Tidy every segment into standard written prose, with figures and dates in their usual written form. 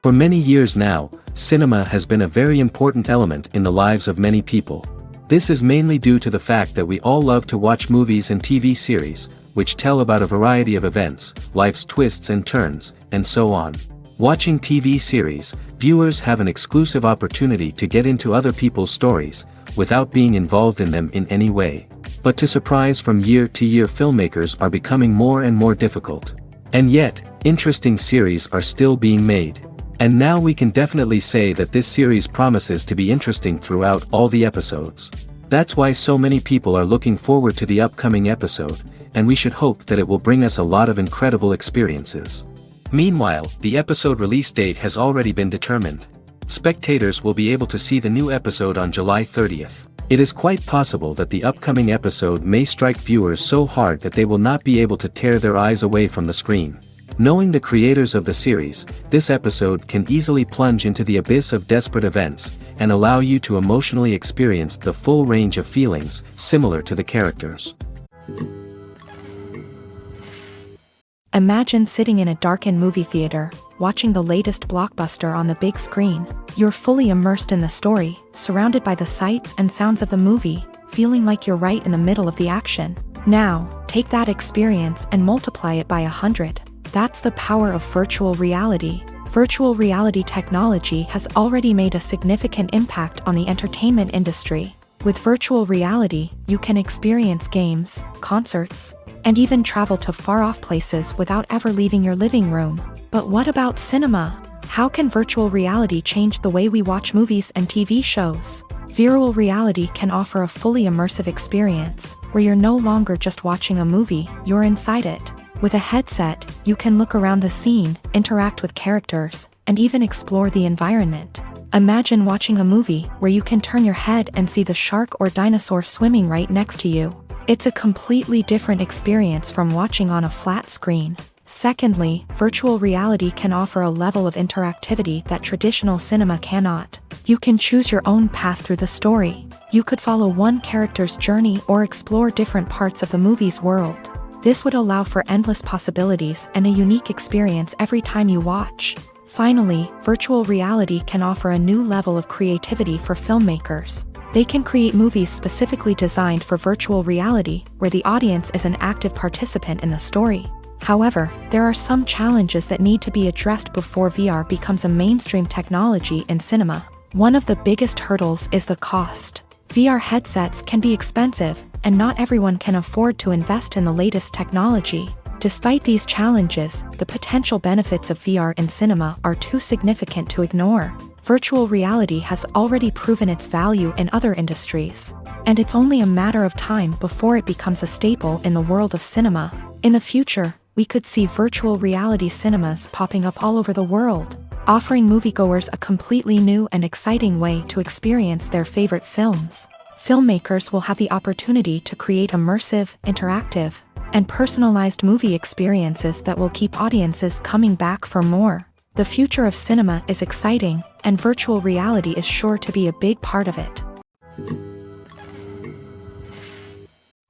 For many years now, cinema has been a very important element in the lives of many people. This is mainly due to the fact that we all love to watch movies and TV series, which tell about a variety of events, life's twists and turns, and so on. Watching TV series, viewers have an exclusive opportunity to get into other people's stories, without being involved in them in any way. But to surprise from year to year, filmmakers are becoming more and more difficult. And yet, interesting series are still being made. And now we can definitely say that this series promises to be interesting throughout all the episodes. That's why so many people are looking forward to the upcoming episode, and we should hope that it will bring us a lot of incredible experiences. Meanwhile, the episode release date has already been determined. Spectators will be able to see the new episode on July 30th. It is quite possible that the upcoming episode may strike viewers so hard that they will not be able to tear their eyes away from the screen. Knowing the creators of the series, this episode can easily plunge into the abyss of desperate events, and allow you to emotionally experience the full range of feelings, similar to the characters. Imagine sitting in a darkened movie theater, watching the latest blockbuster on the big screen. You're fully immersed in the story, surrounded by the sights and sounds of the movie, feeling like you're right in the middle of the action. Now, take that experience and multiply it by 100. That's the power of virtual reality. Virtual reality technology has already made a significant impact on the entertainment industry. With virtual reality, you can experience games, concerts, and even travel to far-off places without ever leaving your living room. But what about cinema? How can virtual reality change the way we watch movies and TV shows? Virtual reality can offer a fully immersive experience, where you're no longer just watching a movie, you're inside it. With a headset, you can look around the scene, interact with characters, and even explore the environment. Imagine watching a movie where you can turn your head and see the shark or dinosaur swimming right next to you. It's a completely different experience from watching on a flat screen. Secondly, virtual reality can offer a level of interactivity that traditional cinema cannot. You can choose your own path through the story. You could follow one character's journey or explore different parts of the movie's world. This would allow for endless possibilities and a unique experience every time you watch. Finally, virtual reality can offer a new level of creativity for filmmakers. They can create movies specifically designed for virtual reality, where the audience is an active participant in the story. However, there are some challenges that need to be addressed before VR becomes a mainstream technology in cinema. One of the biggest hurdles is the cost. VR headsets can be expensive, and not everyone can afford to invest in the latest technology. Despite these challenges, the potential benefits of VR in cinema are too significant to ignore. Virtual reality has already proven its value in other industries, and it's only a matter of time before it becomes a staple in the world of cinema. In the future, we could see virtual reality cinemas popping up all over the world, offering moviegoers a completely new and exciting way to experience their favorite films. Filmmakers will have the opportunity to create immersive, interactive, and personalized movie experiences that will keep audiences coming back for more. The future of cinema is exciting, and virtual reality is sure to be a big part of it.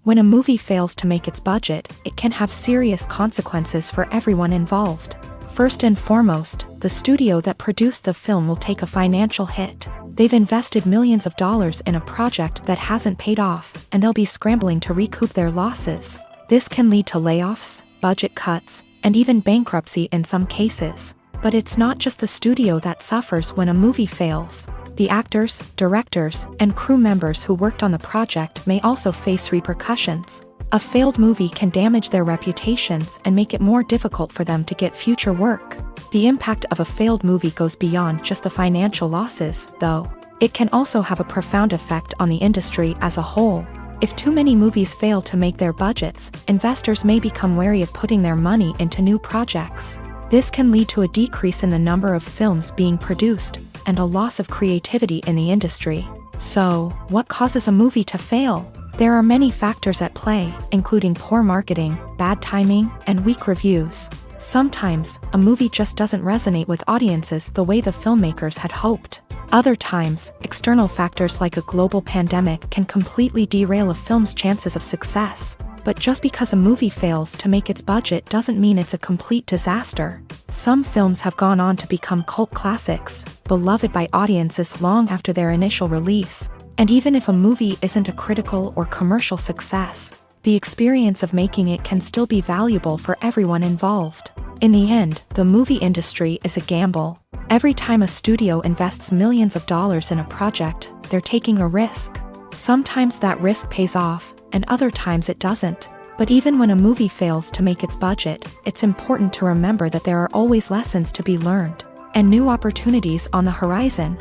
When a movie fails to make its budget, it can have serious consequences for everyone involved. First and foremost, the studio that produced the film will take a financial hit. They've invested millions of dollars in a project that hasn't paid off, and they'll be scrambling to recoup their losses. This can lead to layoffs, budget cuts, and even bankruptcy in some cases. But it's not just the studio that suffers when a movie fails. The actors, directors, and crew members who worked on the project may also face repercussions. A failed movie can damage their reputations and make it more difficult for them to get future work. The impact of a failed movie goes beyond just the financial losses, though. It can also have a profound effect on the industry as a whole. If too many movies fail to make their budgets, investors may become wary of putting their money into new projects. This can lead to a decrease in the number of films being produced, and a loss of creativity in the industry. So, what causes a movie to fail? There are many factors at play, including poor marketing, bad timing, and weak reviews. Sometimes, a movie just doesn't resonate with audiences the way the filmmakers had hoped. Other times, external factors like a global pandemic can completely derail a film's chances of success. But just because a movie fails to make its budget doesn't mean it's a complete disaster. Some films have gone on to become cult classics, beloved by audiences long after their initial release. And even if a movie isn't a critical or commercial success, the experience of making it can still be valuable for everyone involved. In the end, the movie industry is a gamble. Every time a studio invests millions of dollars in a project, they're taking a risk. Sometimes that risk pays off, and other times it doesn't. But even when a movie fails to make its budget, it's important to remember that there are always lessons to be learned, and new opportunities on the horizon.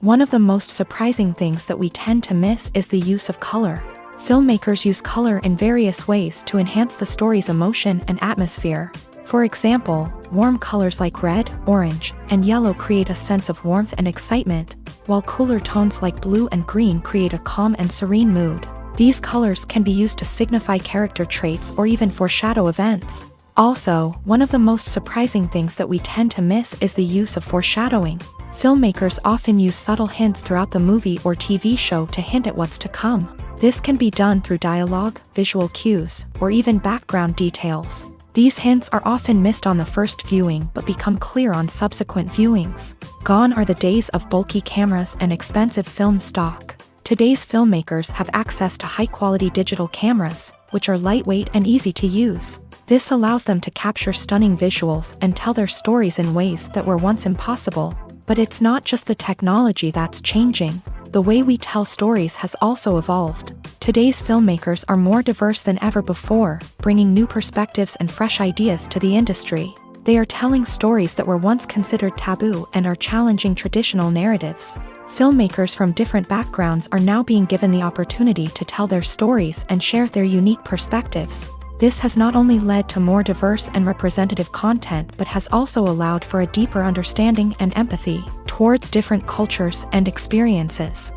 One of the most surprising things that we tend to miss is the use of color. Filmmakers use color in various ways to enhance the story's emotion and atmosphere. For example, warm colors like red, orange, and yellow create a sense of warmth and excitement, while cooler tones like blue and green create a calm and serene mood. These colors can be used to signify character traits or even foreshadow events. Also, one of the most surprising things that we tend to miss is the use of foreshadowing. Filmmakers often use subtle hints throughout the movie or TV show to hint at what's to come. This can be done through dialogue, visual cues, or even background details. These hints are often missed on the first viewing but become clear on subsequent viewings. Gone are the days of bulky cameras and expensive film stock. Today's filmmakers have access to high-quality digital cameras, which are lightweight and easy to use. This allows them to capture stunning visuals and tell their stories in ways that were once impossible. But it's not just the technology that's changing. The way we tell stories has also evolved. Today's filmmakers are more diverse than ever before, bringing new perspectives and fresh ideas to the industry. They are telling stories that were once considered taboo and are challenging traditional narratives. Filmmakers from different backgrounds are now being given the opportunity to tell their stories and share their unique perspectives. This has not only led to more diverse and representative content but has also allowed for a deeper understanding and empathy towards different cultures and experiences.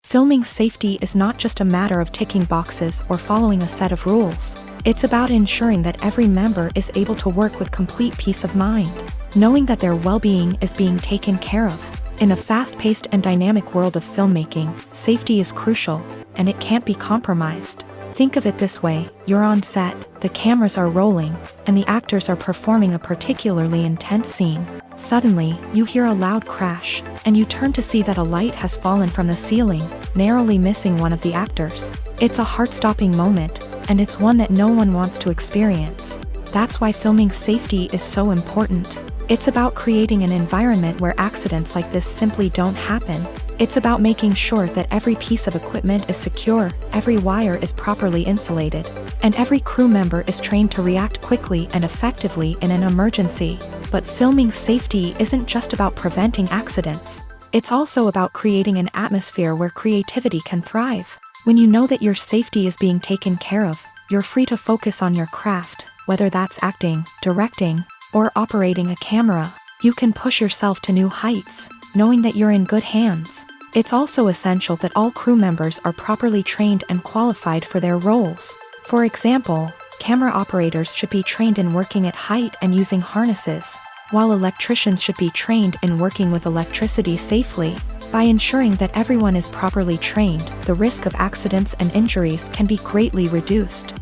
Filming safety is not just a matter of ticking boxes or following a set of rules. It's about ensuring that every member is able to work with complete peace of mind, knowing that their well-being is being taken care of. In a fast-paced and dynamic world of filmmaking, safety is crucial, and it can't be compromised. Think of it this way: you're on set, the cameras are rolling, and the actors are performing a particularly intense scene. Suddenly, you hear a loud crash, and you turn to see that a light has fallen from the ceiling, narrowly missing one of the actors. It's a heart-stopping moment, and it's one that no one wants to experience. That's why filming safety is so important. It's about creating an environment where accidents like this simply don't happen. It's about making sure that every piece of equipment is secure, every wire is properly insulated, and every crew member is trained to react quickly and effectively in an emergency. But filming safety isn't just about preventing accidents. It's also about creating an atmosphere where creativity can thrive. When you know that your safety is being taken care of, you're free to focus on your craft, whether that's acting, directing, or operating a camera. You can push yourself to new heights, knowing that you're in good hands. It's also essential that all crew members are properly trained and qualified for their roles. For example, camera operators should be trained in working at height and using harnesses, while electricians should be trained in working with electricity safely. By ensuring that everyone is properly trained, the risk of accidents and injuries can be greatly reduced.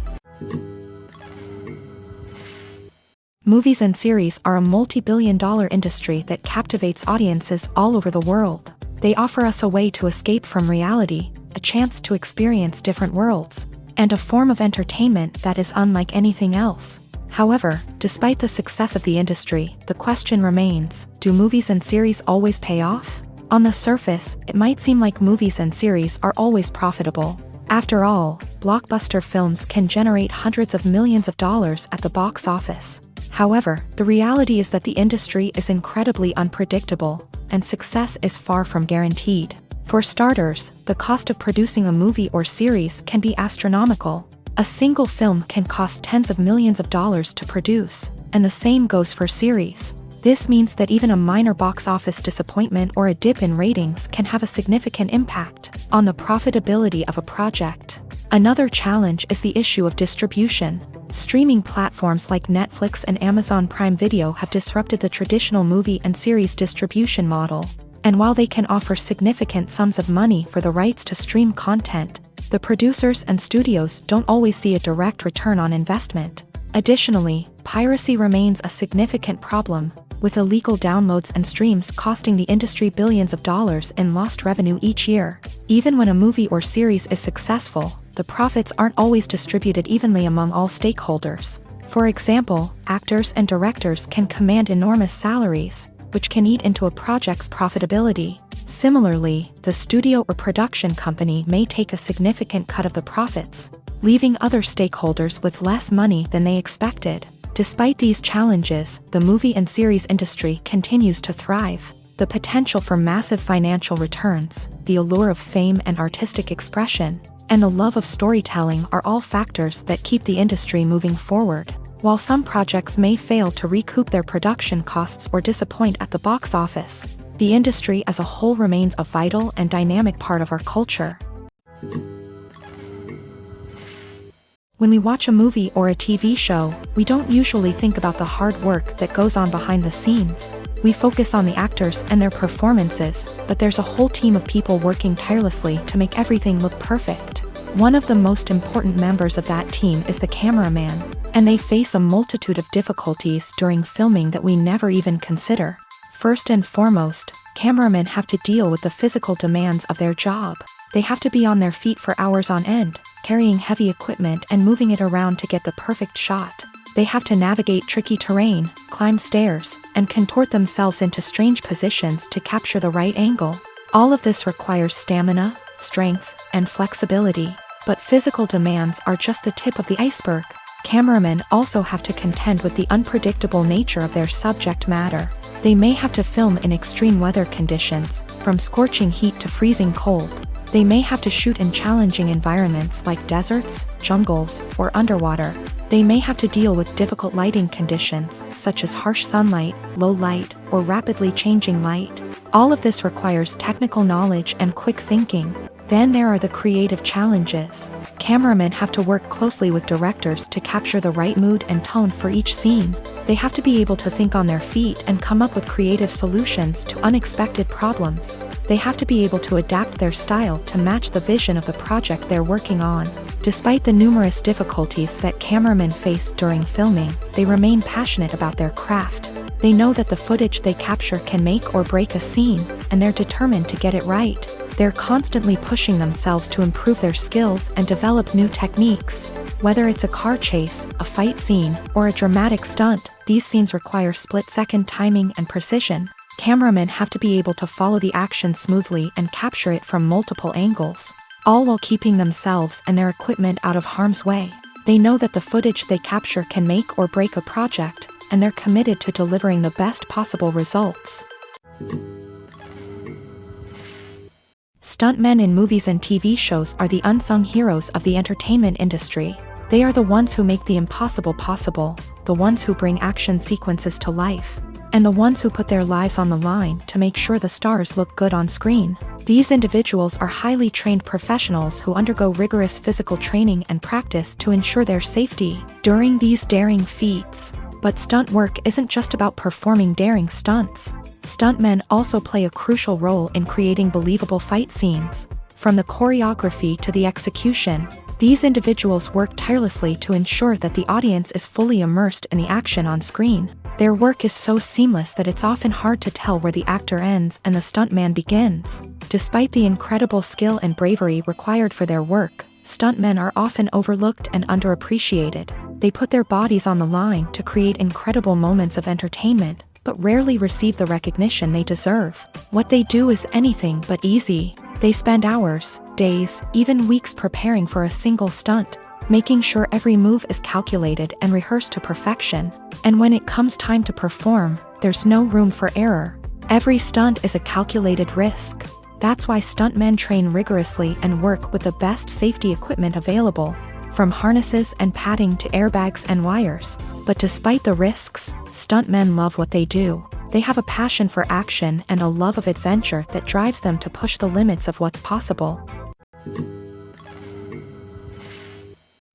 Movies and series are a multi-billion-dollar industry that captivates audiences all over the world. They offer us a way to escape from reality, a chance to experience different worlds, and a form of entertainment that is unlike anything else. However, despite the success of the industry, the question remains: do movies and series always pay off? On the surface, it might seem like movies and series are always profitable. After all, blockbuster films can generate hundreds of millions of dollars at the box office. However, the reality is that the industry is incredibly unpredictable, and success is far from guaranteed. For starters, the cost of producing a movie or series can be astronomical. A single film can cost tens of millions of dollars to produce, and the same goes for series. This means that even a minor box office disappointment or a dip in ratings can have a significant impact on the profitability of a project. Another challenge is the issue of distribution. Streaming platforms like Netflix and Amazon Prime Video have disrupted the traditional movie and series distribution model. And while they can offer significant sums of money for the rights to stream content, the producers and studios don't always see a direct return on investment. Additionally, piracy remains a significant problem, with illegal downloads and streams costing the industry billions of dollars in lost revenue each year. Even when a movie or series is successful, the profits aren't always distributed evenly among all stakeholders. For example, actors and directors can command enormous salaries, which can eat into a project's profitability. Similarly, the studio or production company may take a significant cut of the profits, leaving other stakeholders with less money than they expected. Despite these challenges, the movie and series industry continues to thrive. The potential for massive financial returns, the allure of fame and artistic expression, and the love of storytelling are all factors that keep the industry moving forward. While some projects may fail to recoup their production costs or disappoint at the box office, the industry as a whole remains a vital and dynamic part of our culture. When we watch a movie or a TV show, we don't usually think about the hard work that goes on behind the scenes. We focus on the actors and their performances, but there's a whole team of people working tirelessly to make everything look perfect. One of the most important members of that team is the cameraman, and they face a multitude of difficulties during filming that we never even consider. First and foremost, cameramen have to deal with the physical demands of their job. They have to be on their feet for hours on end, carrying heavy equipment and moving it around to get the perfect shot. They have to navigate tricky terrain, climb stairs, and contort themselves into strange positions to capture the right angle. All of this requires stamina, strength, and flexibility. But physical demands are just the tip of the iceberg. Cameramen also have to contend with the unpredictable nature of their subject matter. They may have to film in extreme weather conditions, from scorching heat to freezing cold. They may have to shoot in challenging environments like deserts, jungles, or underwater. They may have to deal with difficult lighting conditions, such as harsh sunlight, low light, or rapidly changing light. All of this requires technical knowledge and quick thinking. Then there are the creative challenges. Cameramen have to work closely with directors to capture the right mood and tone for each scene. They have to be able to think on their feet and come up with creative solutions to unexpected problems. They have to be able to adapt their style to match the vision of the project they're working on. Despite the numerous difficulties that cameramen face during filming, they remain passionate about their craft. They know that the footage they capture can make or break a scene, and they're determined to get it right. They're constantly pushing themselves to improve their skills and develop new techniques. Whether it's a car chase, a fight scene, or a dramatic stunt, these scenes require split-second timing and precision. Cameramen have to be able to follow the action smoothly and capture it from multiple angles, all while keeping themselves and their equipment out of harm's way. They know that the footage they capture can make or break a project, and they're committed to delivering the best possible results. Stuntmen in movies and TV shows are the unsung heroes of the entertainment industry. They are the ones who make the impossible possible, the ones who bring action sequences to life, and the ones who put their lives on the line to make sure the stars look good on screen. These individuals are highly trained professionals who undergo rigorous physical training and practice to ensure their safety during these daring feats. But stunt work isn't just about performing daring stunts. Stuntmen also play a crucial role in creating believable fight scenes. From the choreography to the execution, these individuals work tirelessly to ensure that the audience is fully immersed in the action on screen. Their work is so seamless that it's often hard to tell where the actor ends and the stuntman begins. Despite the incredible skill and bravery required for their work, stuntmen are often overlooked and underappreciated. They put their bodies on the line to create incredible moments of entertainment, but rarely receive the recognition they deserve. What they do is anything but easy. They spend hours, days, even weeks preparing for a single stunt, making sure every move is calculated and rehearsed to perfection. And when it comes time to perform, there's no room for error. Every stunt is a calculated risk. That's why stuntmen train rigorously and work with the best safety equipment available, from harnesses and padding to airbags and wires. But despite the risks, stuntmen love what they do. They have a passion for action and a love of adventure that drives them to push the limits of what's possible.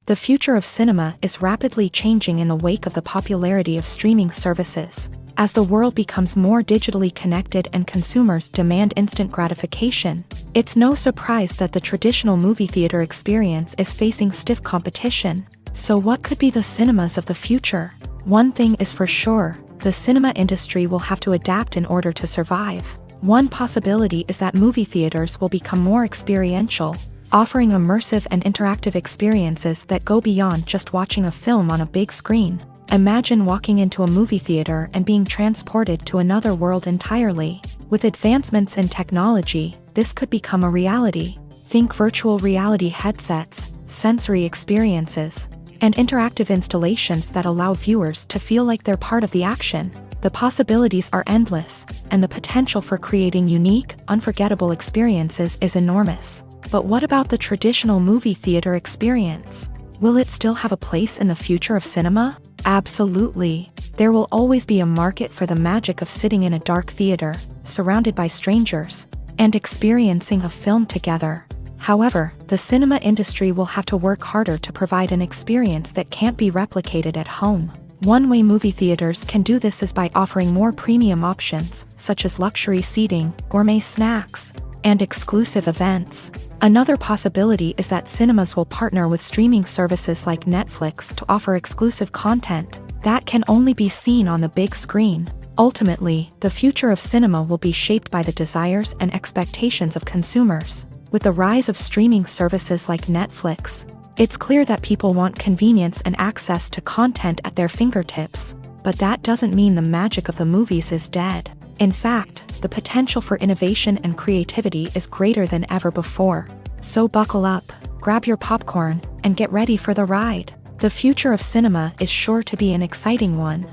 The future of cinema is rapidly changing in the wake of the popularity of streaming services. As the world becomes more digitally connected and consumers demand instant gratification, it's no surprise that the traditional movie theater experience is facing stiff competition. So what could be the cinemas of the future? One thing is for sure, the cinema industry will have to adapt in order to survive. One possibility is that movie theaters will become more experiential, offering immersive and interactive experiences that go beyond just watching a film on a big screen. Imagine walking into a movie theater and being transported to another world entirely. With advancements in technology, this could become a reality. Think virtual reality headsets, sensory experiences, and interactive installations that allow viewers to feel like they're part of the action. The possibilities are endless, and the potential for creating unique, unforgettable experiences is enormous. But what about the traditional movie theater experience? Will it still have a place in the future of cinema? Absolutely. There will always be a market for the magic of sitting in a dark theater, surrounded by strangers, and experiencing a film together. However, the cinema industry will have to work harder to provide an experience that can't be replicated at home. One way movie theaters can do this is by offering more premium options, such as luxury seating, gourmet snacks, and exclusive events. Another possibility is that cinemas will partner with streaming services like Netflix to offer exclusive content that can only be seen on the big screen. Ultimately, the future of cinema will be shaped by the desires and expectations of consumers. With the rise of streaming services like Netflix, it's clear that people want convenience and access to content at their fingertips. But that doesn't mean the magic of the movies is dead. In fact, the potential for innovation and creativity is greater than ever before. So buckle up, grab your popcorn, and get ready for the ride. The future of cinema is sure to be an exciting one.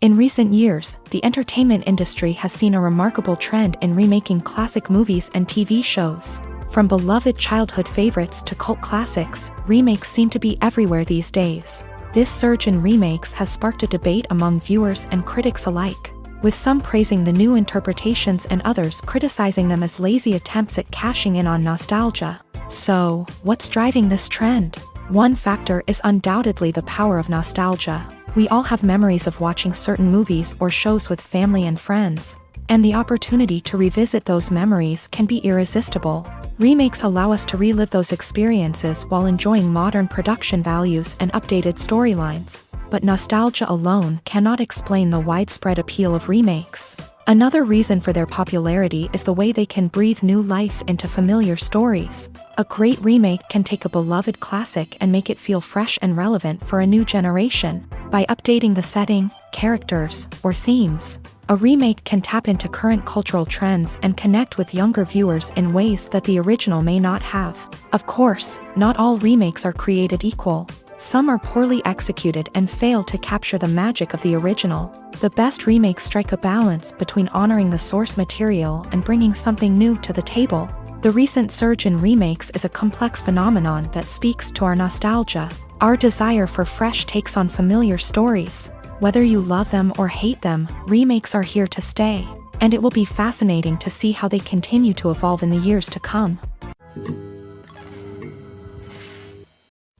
In recent years, the entertainment industry has seen a remarkable trend in remaking classic movies and TV shows. From beloved childhood favorites to cult classics, remakes seem to be everywhere these days. This surge in remakes has sparked a debate among viewers and critics alike, with some praising the new interpretations and others criticizing them as lazy attempts at cashing in on nostalgia. So, what's driving this trend? One factor is undoubtedly the power of nostalgia. We all have memories of watching certain movies or shows with family and friends, and the opportunity to revisit those memories can be irresistible. Remakes allow us to relive those experiences while enjoying modern production values and updated storylines. But nostalgia alone cannot explain the widespread appeal of remakes. Another reason for their popularity is the way they can breathe new life into familiar stories. A great remake can take a beloved classic and make it feel fresh and relevant for a new generation. By updating the setting, characters, or themes, a remake can tap into current cultural trends and connect with younger viewers in ways that the original may not have. Of course, not all remakes are created equal. Some are poorly executed and fail to capture the magic of the original. The best remakes strike a balance between honoring the source material and bringing something new to the table. The recent surge in remakes is a complex phenomenon that speaks to our nostalgia, our desire for fresh takes on familiar stories. Whether you love them or hate them, remakes are here to stay, and it will be fascinating to see how they continue to evolve in the years to come.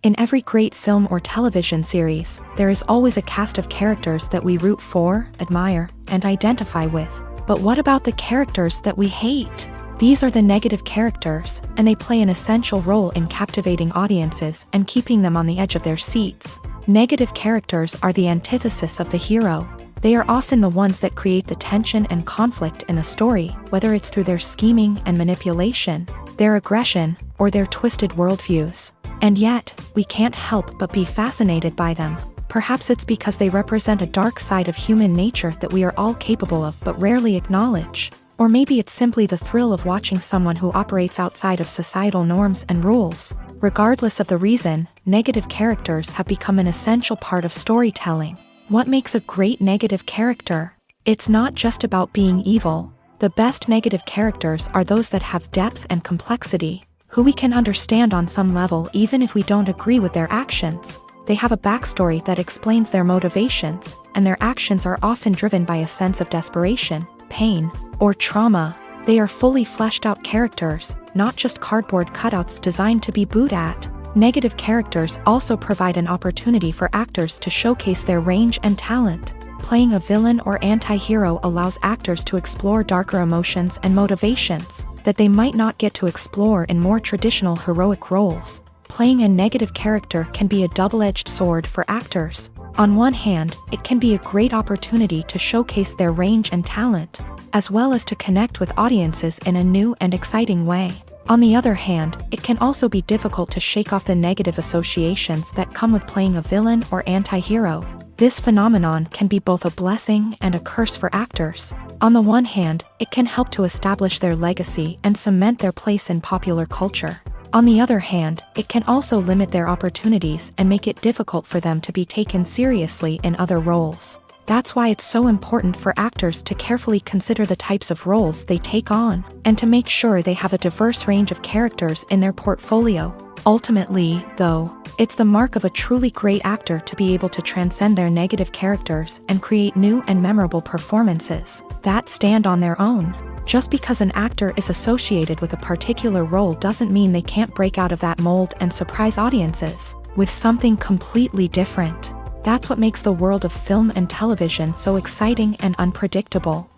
In every great film or television series, there is always a cast of characters that we root for, admire, and identify with. But what about the characters that we hate? These are the negative characters, and they play an essential role in captivating audiences and keeping them on the edge of their seats. Negative characters are the antithesis of the hero. They are often the ones that create the tension and conflict in the story, whether it's through their scheming and manipulation, their aggression, or their twisted worldviews. And yet, we can't help but be fascinated by them. Perhaps it's because they represent a dark side of human nature that we are all capable of but rarely acknowledge. Or maybe it's simply the thrill of watching someone who operates outside of societal norms and rules. Regardless of the reason, negative characters have become an essential part of storytelling. What makes a great negative character? It's not just about being evil. The best negative characters are those that have depth and complexity, who we can understand on some level even if we don't agree with their actions. They have a backstory that explains their motivations, and their actions are often driven by a sense of desperation, pain, or trauma. They are fully fleshed out characters, not just cardboard cutouts designed to be booed at. Negative characters also provide an opportunity for actors to showcase their range and talent. Playing a villain or anti-hero allows actors to explore darker emotions and motivations that they might not get to explore in more traditional heroic roles. Playing a negative character can be a double-edged sword for actors. On one hand, it can be a great opportunity to showcase their range and talent, as well as to connect with audiences in a new and exciting way. On the other hand, it can also be difficult to shake off the negative associations that come with playing a villain or anti-hero. This phenomenon can be both a blessing and a curse for actors. On the one hand, it can help to establish their legacy and cement their place in popular culture. On the other hand, it can also limit their opportunities and make it difficult for them to be taken seriously in other roles. That's why it's so important for actors to carefully consider the types of roles they take on, and to make sure they have a diverse range of characters in their portfolio. Ultimately, though, it's the mark of a truly great actor to be able to transcend their negative characters and create new and memorable performances that stand on their own. Just because an actor is associated with a particular role doesn't mean they can't break out of that mold and surprise audiences with something completely different. That's what makes the world of film and television so exciting and unpredictable.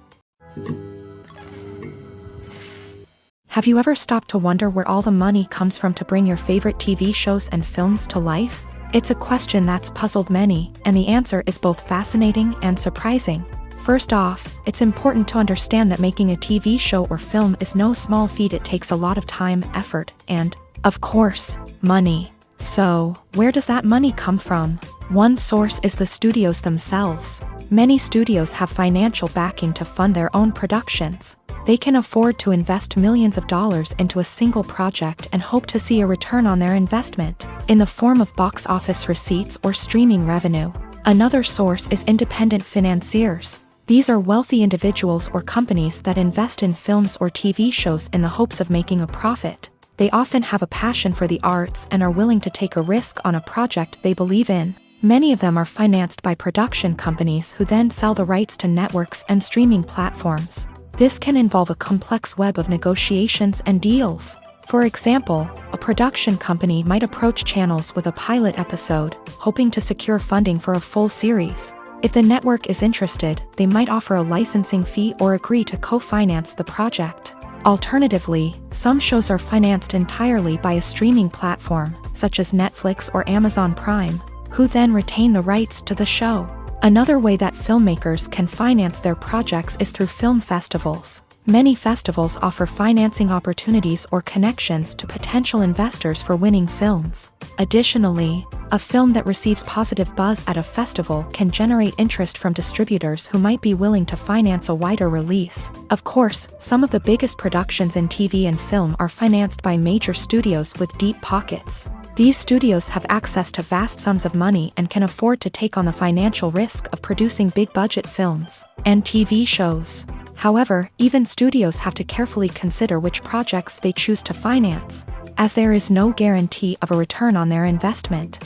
Have you ever stopped to wonder where all the money comes from to bring your favorite TV shows and films to life? It's a question that's puzzled many, and the answer is both fascinating and surprising. First off, it's important to understand that making a TV show or film is no small feat. It takes a lot of time, effort, and, of course, money. So, where does that money come from? One source is the studios themselves. Many studios have financial backing to fund their own productions. They can afford to invest millions of dollars into a single project and hope to see a return on their investment, in the form of box office receipts or streaming revenue. Another source is independent financiers. These are wealthy individuals or companies that invest in films or TV shows in the hopes of making a profit. They often have a passion for the arts and are willing to take a risk on a project they believe in. Many of them are financed by production companies who then sell the rights to networks and streaming platforms. This can involve a complex web of negotiations and deals. For example, a production company might approach channels with a pilot episode, hoping to secure funding for a full series. If the network is interested, they might offer a licensing fee or agree to co-finance the project. Alternatively, some shows are financed entirely by a streaming platform, such as Netflix or Amazon Prime, who then retain the rights to the show. Another way that filmmakers can finance their projects is through film festivals. Many festivals offer financing opportunities or connections to potential investors for winning films. Additionally, a film that receives positive buzz at a festival can generate interest from distributors who might be willing to finance a wider release. Of course, some of the biggest productions in TV and film are financed by major studios with deep pockets. These studios have access to vast sums of money and can afford to take on the financial risk of producing big-budget films and TV shows. However, even studios have to carefully consider which projects they choose to finance, as there is no guarantee of a return on their investment.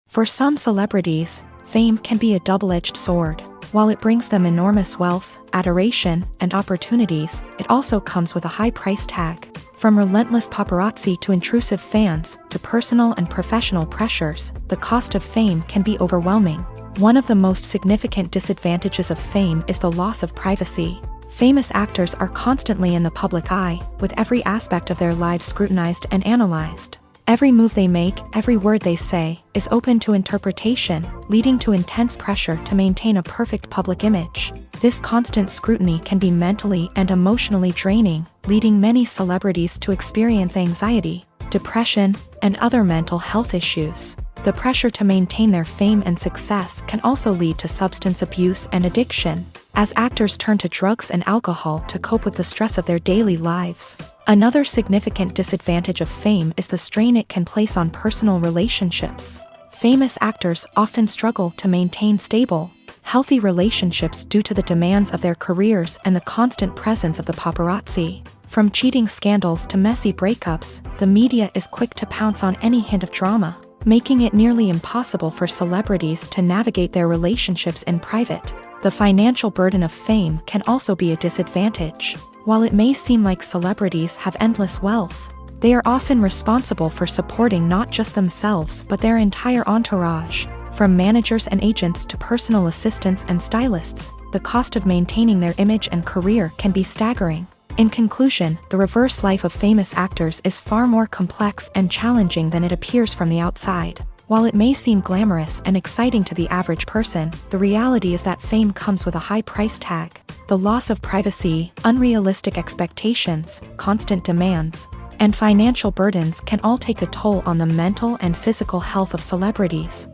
For some celebrities, fame can be a double-edged sword. While it brings them enormous wealth, adoration, and opportunities, it also comes with a high price tag. From relentless paparazzi to intrusive fans, to personal and professional pressures, the cost of fame can be overwhelming. One of the most significant disadvantages of fame is the loss of privacy. Famous actors are constantly in the public eye, with every aspect of their lives scrutinized and analyzed. Every move they make, every word they say, is open to interpretation, leading to intense pressure to maintain a perfect public image. This constant scrutiny can be mentally and emotionally draining, leading many celebrities to experience anxiety, depression, and other mental health issues. The pressure to maintain their fame and success can also lead to substance abuse and addiction, as actors turn to drugs and alcohol to cope with the stress of their daily lives. Another significant disadvantage of fame is the strain it can place on personal relationships. Famous actors often struggle to maintain stable, healthy relationships due to the demands of their careers and the constant presence of the paparazzi. From cheating scandals to messy breakups, the media is quick to pounce on any hint of drama, making it nearly impossible for celebrities to navigate their relationships in private. The financial burden of fame can also be a disadvantage. While it may seem like celebrities have endless wealth, They are often responsible for supporting not just themselves but their entire entourage. From managers and agents to personal assistants and stylists, the cost of maintaining their image and career can be staggering. In conclusion, the reverse life of famous actors is far more complex and challenging than it appears from the outside. While it may seem glamorous and exciting to the average person, the reality is that fame comes with a high price tag. The loss of privacy, unrealistic expectations, constant demands, and financial burdens can all take a toll on the mental and physical health of celebrities.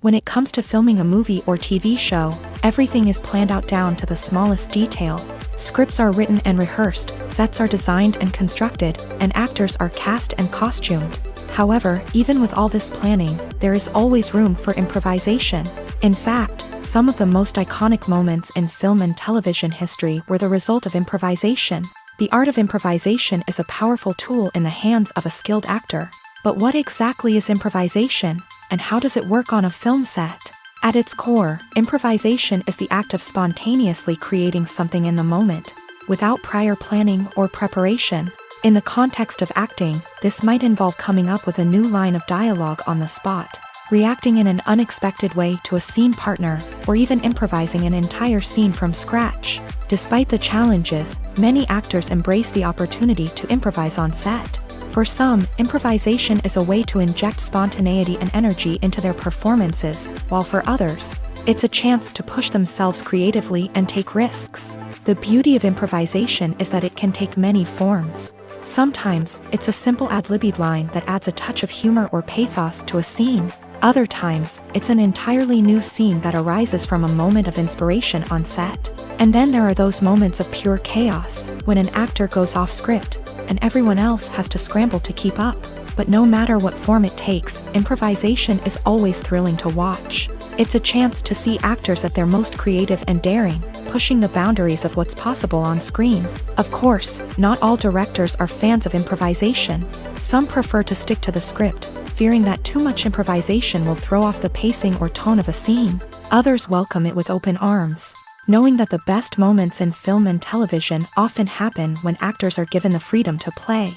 When it comes to filming a movie or TV show, everything is planned out down to the smallest detail. Scripts are written and rehearsed, sets are designed and constructed, and actors are cast and costumed. However, even with all this planning, there is always room for improvisation. In fact, some of the most iconic moments in film and television history were the result of improvisation. The art of improvisation is a powerful tool in the hands of a skilled actor. But what exactly is improvisation, and how does it work on a film set? At its core, improvisation is the act of spontaneously creating something in the moment, without prior planning or preparation. In the context of acting, this might involve coming up with a new line of dialogue on the spot, reacting in an unexpected way to a scene partner, or even improvising an entire scene from scratch. Despite the challenges, many actors embrace the opportunity to improvise on set. For some, improvisation is a way to inject spontaneity and energy into their performances, while for others, it's a chance to push themselves creatively and take risks. The beauty of improvisation is that it can take many forms. Sometimes, it's a simple ad-libbed line that adds a touch of humor or pathos to a scene. Other times, it's an entirely new scene that arises from a moment of inspiration on set. And then there are those moments of pure chaos, when an actor goes off script, and everyone else has to scramble to keep up. But no matter what form it takes, improvisation is always thrilling to watch. It's a chance to see actors at their most creative and daring, pushing the boundaries of what's possible on screen. Of course, not all directors are fans of improvisation. Some prefer to stick to the script, fearing that too much improvisation will throw off the pacing or tone of a scene. Others welcome it with open arms, knowing that the best moments in film and television often happen when actors are given the freedom to play.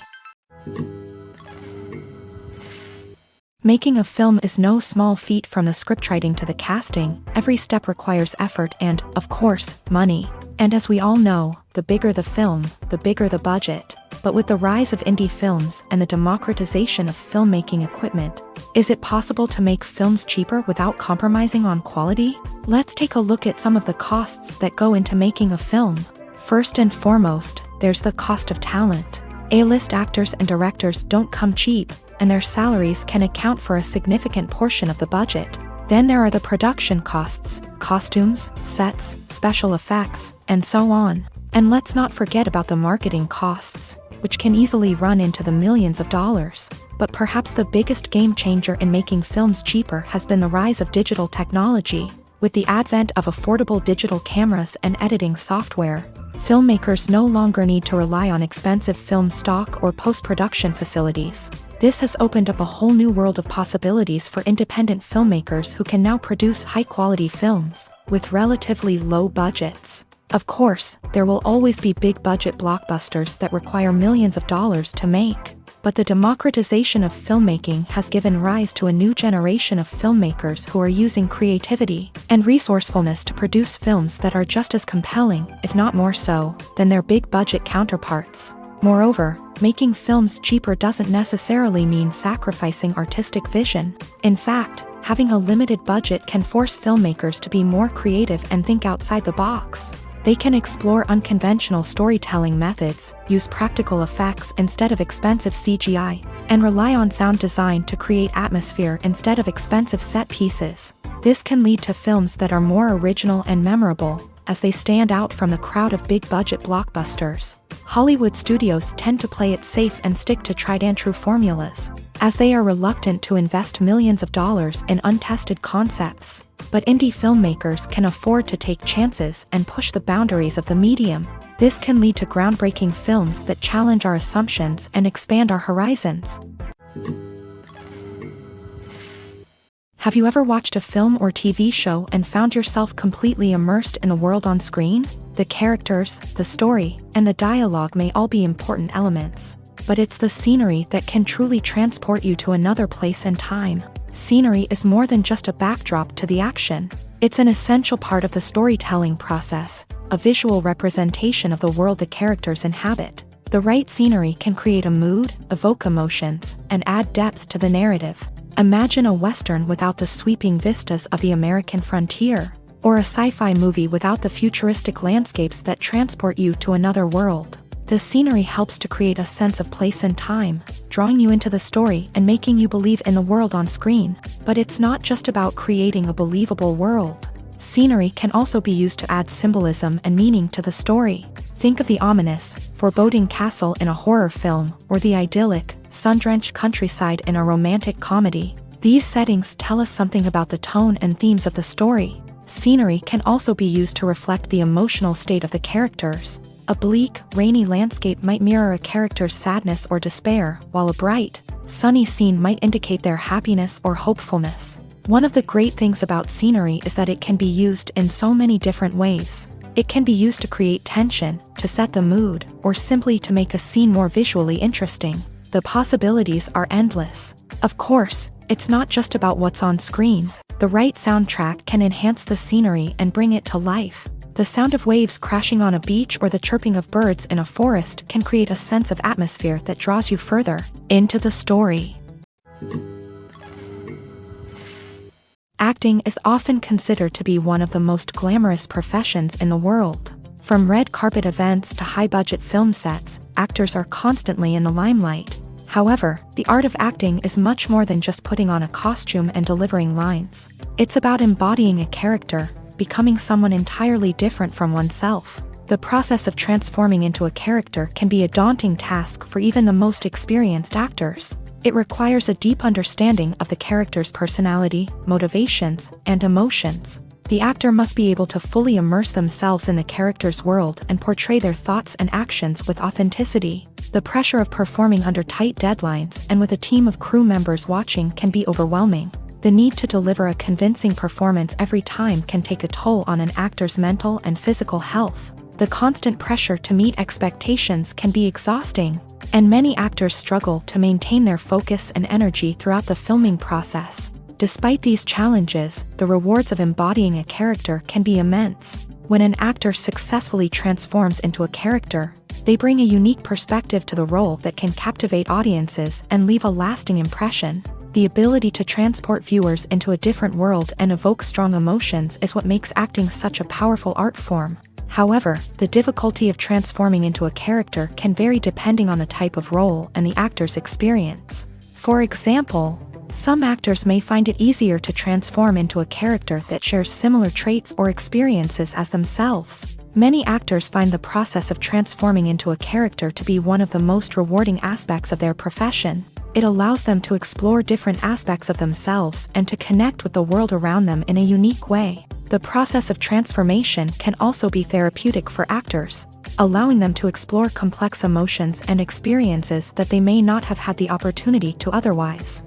Making a film is no small feat. From the scriptwriting to the casting, every step requires effort and, of course, money. And as we all know, the bigger the film, the bigger the budget. But with the rise of indie films and the democratization of filmmaking equipment, is it possible to make films cheaper without compromising on quality? Let's take a look at some of the costs that go into making a film. First and foremost, there's the cost of talent. A-list actors and directors don't come cheap, and their salaries can account for a significant portion of the budget. Then there are the production costs, costumes, sets, special effects, and so on. And let's not forget about the marketing costs, which can easily run into the millions of dollars. But perhaps the biggest game changer in making films cheaper has been the rise of digital technology. With the advent of affordable digital cameras and editing software, filmmakers no longer need to rely on expensive film stock or post-production facilities. This has opened up a whole new world of possibilities for independent filmmakers who can now produce high-quality films with relatively low budgets. Of course, there will always be big-budget blockbusters that require millions of dollars to make. But the democratization of filmmaking has given rise to a new generation of filmmakers who are using creativity and resourcefulness to produce films that are just as compelling, if not more so, than their big-budget counterparts. Moreover, making films cheaper doesn't necessarily mean sacrificing artistic vision. In fact, having a limited budget can force filmmakers to be more creative and think outside the box. They can explore unconventional storytelling methods, use practical effects instead of expensive CGI, and rely on sound design to create atmosphere instead of expensive set pieces. This can lead to films that are more original and memorable, as they stand out from the crowd of big-budget blockbusters. Hollywood studios tend to play it safe and stick to tried-and-true formulas, as they are reluctant to invest millions of dollars in untested concepts. But indie filmmakers can afford to take chances and push the boundaries of the medium. This can lead to groundbreaking films that challenge our assumptions and expand our horizons. Have you ever watched a film or TV show and found yourself completely immersed in the world on screen? The characters, the story, and the dialogue may all be important elements, but it's the scenery that can truly transport you to another place and time. Scenery is more than just a backdrop to the action. It's an essential part of the storytelling process, a visual representation of the world the characters inhabit. The right scenery can create a mood, evoke emotions, and add depth to the narrative. Imagine a Western without the sweeping vistas of the American frontier, or a sci-fi movie without the futuristic landscapes that transport you to another world. The scenery helps to create a sense of place and time, drawing you into the story and making you believe in the world on screen. But it's not just about creating a believable world. Scenery can also be used to add symbolism and meaning to the story. Think of the ominous, foreboding castle in a horror film, or the idyllic, sun-drenched countryside in a romantic comedy. These settings tell us something about the tone and themes of the story. Scenery can also be used to reflect the emotional state of the characters. A bleak, rainy landscape might mirror a character's sadness or despair, while a bright, sunny scene might indicate their happiness or hopefulness. One of the great things about scenery is that it can be used in so many different ways. It can be used to create tension, to set the mood, or simply to make a scene more visually interesting. The possibilities are endless. Of course, it's not just about what's on screen. The right soundtrack can enhance the scenery and bring it to life. The sound of waves crashing on a beach or the chirping of birds in a forest can create a sense of atmosphere that draws you further into the story. Acting is often considered to be one of the most glamorous professions in the world. From red carpet events to high-budget film sets, actors are constantly in the limelight. However, the art of acting is much more than just putting on a costume and delivering lines. It's about embodying a character, becoming someone entirely different from oneself. The process of transforming into a character can be a daunting task for even the most experienced actors. It requires a deep understanding of the character's personality, motivations, and emotions. The actor must be able to fully immerse themselves in the character's world and portray their thoughts and actions with authenticity. The pressure of performing under tight deadlines and with a team of crew members watching can be overwhelming. The need to deliver a convincing performance every time can take a toll on an actor's mental and physical health. The constant pressure to meet expectations can be exhausting, and many actors struggle to maintain their focus and energy throughout the filming process. Despite these challenges, the rewards of embodying a character can be immense. When an actor successfully transforms into a character, they bring a unique perspective to the role that can captivate audiences and leave a lasting impression. The ability to transport viewers into a different world and evoke strong emotions is what makes acting such a powerful art form. However, the difficulty of transforming into a character can vary depending on the type of role and the actor's experience. For example, some actors may find it easier to transform into a character that shares similar traits or experiences as themselves. Many actors find the process of transforming into a character to be one of the most rewarding aspects of their profession. It allows them to explore different aspects of themselves and to connect with the world around them in a unique way. The process of transformation can also be therapeutic for actors, allowing them to explore complex emotions and experiences that they may not have had the opportunity to otherwise.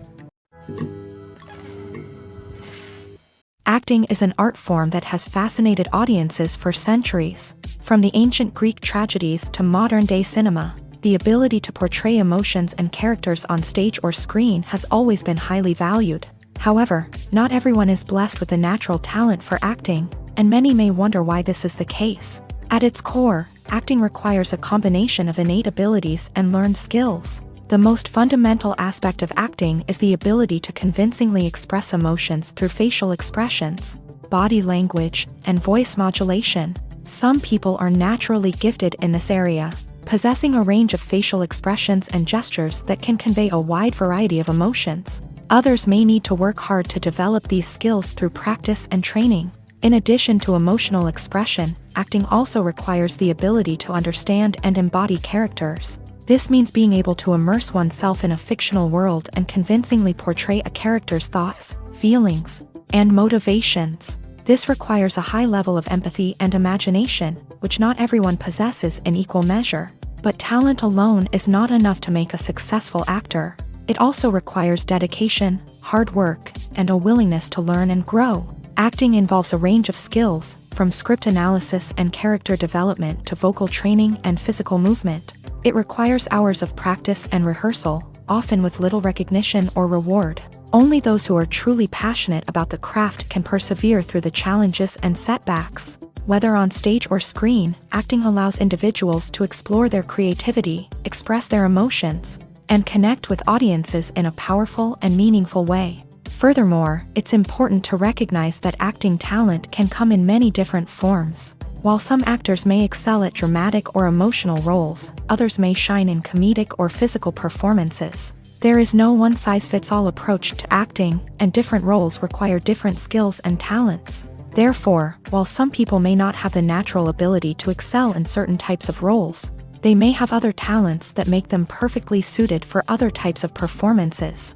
Acting is an art form that has fascinated audiences for centuries. From the ancient Greek tragedies to modern-day cinema, the ability to portray emotions and characters on stage or screen has always been highly valued. However, not everyone is blessed with a natural talent for acting, and many may wonder why this is the case. At its core, acting requires a combination of innate abilities and learned skills. The most fundamental aspect of acting is the ability to convincingly express emotions through facial expressions, body language, and voice modulation. Some people are naturally gifted in this area, possessing a range of facial expressions and gestures that can convey a wide variety of emotions. Others may need to work hard to develop these skills through practice and training. In addition to emotional expression, acting also requires the ability to understand and embody characters. This means being able to immerse oneself in a fictional world and convincingly portray a character's thoughts, feelings, and motivations. This requires a high level of empathy and imagination, which not everyone possesses in equal measure. But talent alone is not enough to make a successful actor. It also requires dedication, hard work, and a willingness to learn and grow. Acting involves a range of skills, from script analysis and character development to vocal training and physical movement. It requires hours of practice and rehearsal, often with little recognition or reward. Only those who are truly passionate about the craft can persevere through the challenges and setbacks. Whether on stage or screen, acting allows individuals to explore their creativity, express their emotions, and connect with audiences in a powerful and meaningful way. Furthermore, it's important to recognize that acting talent can come in many different forms. While some actors may excel at dramatic or emotional roles, others may shine in comedic or physical performances. There is no one-size-fits-all approach to acting, and different roles require different skills and talents. Therefore, while some people may not have the natural ability to excel in certain types of roles, they may have other talents that make them perfectly suited for other types of performances.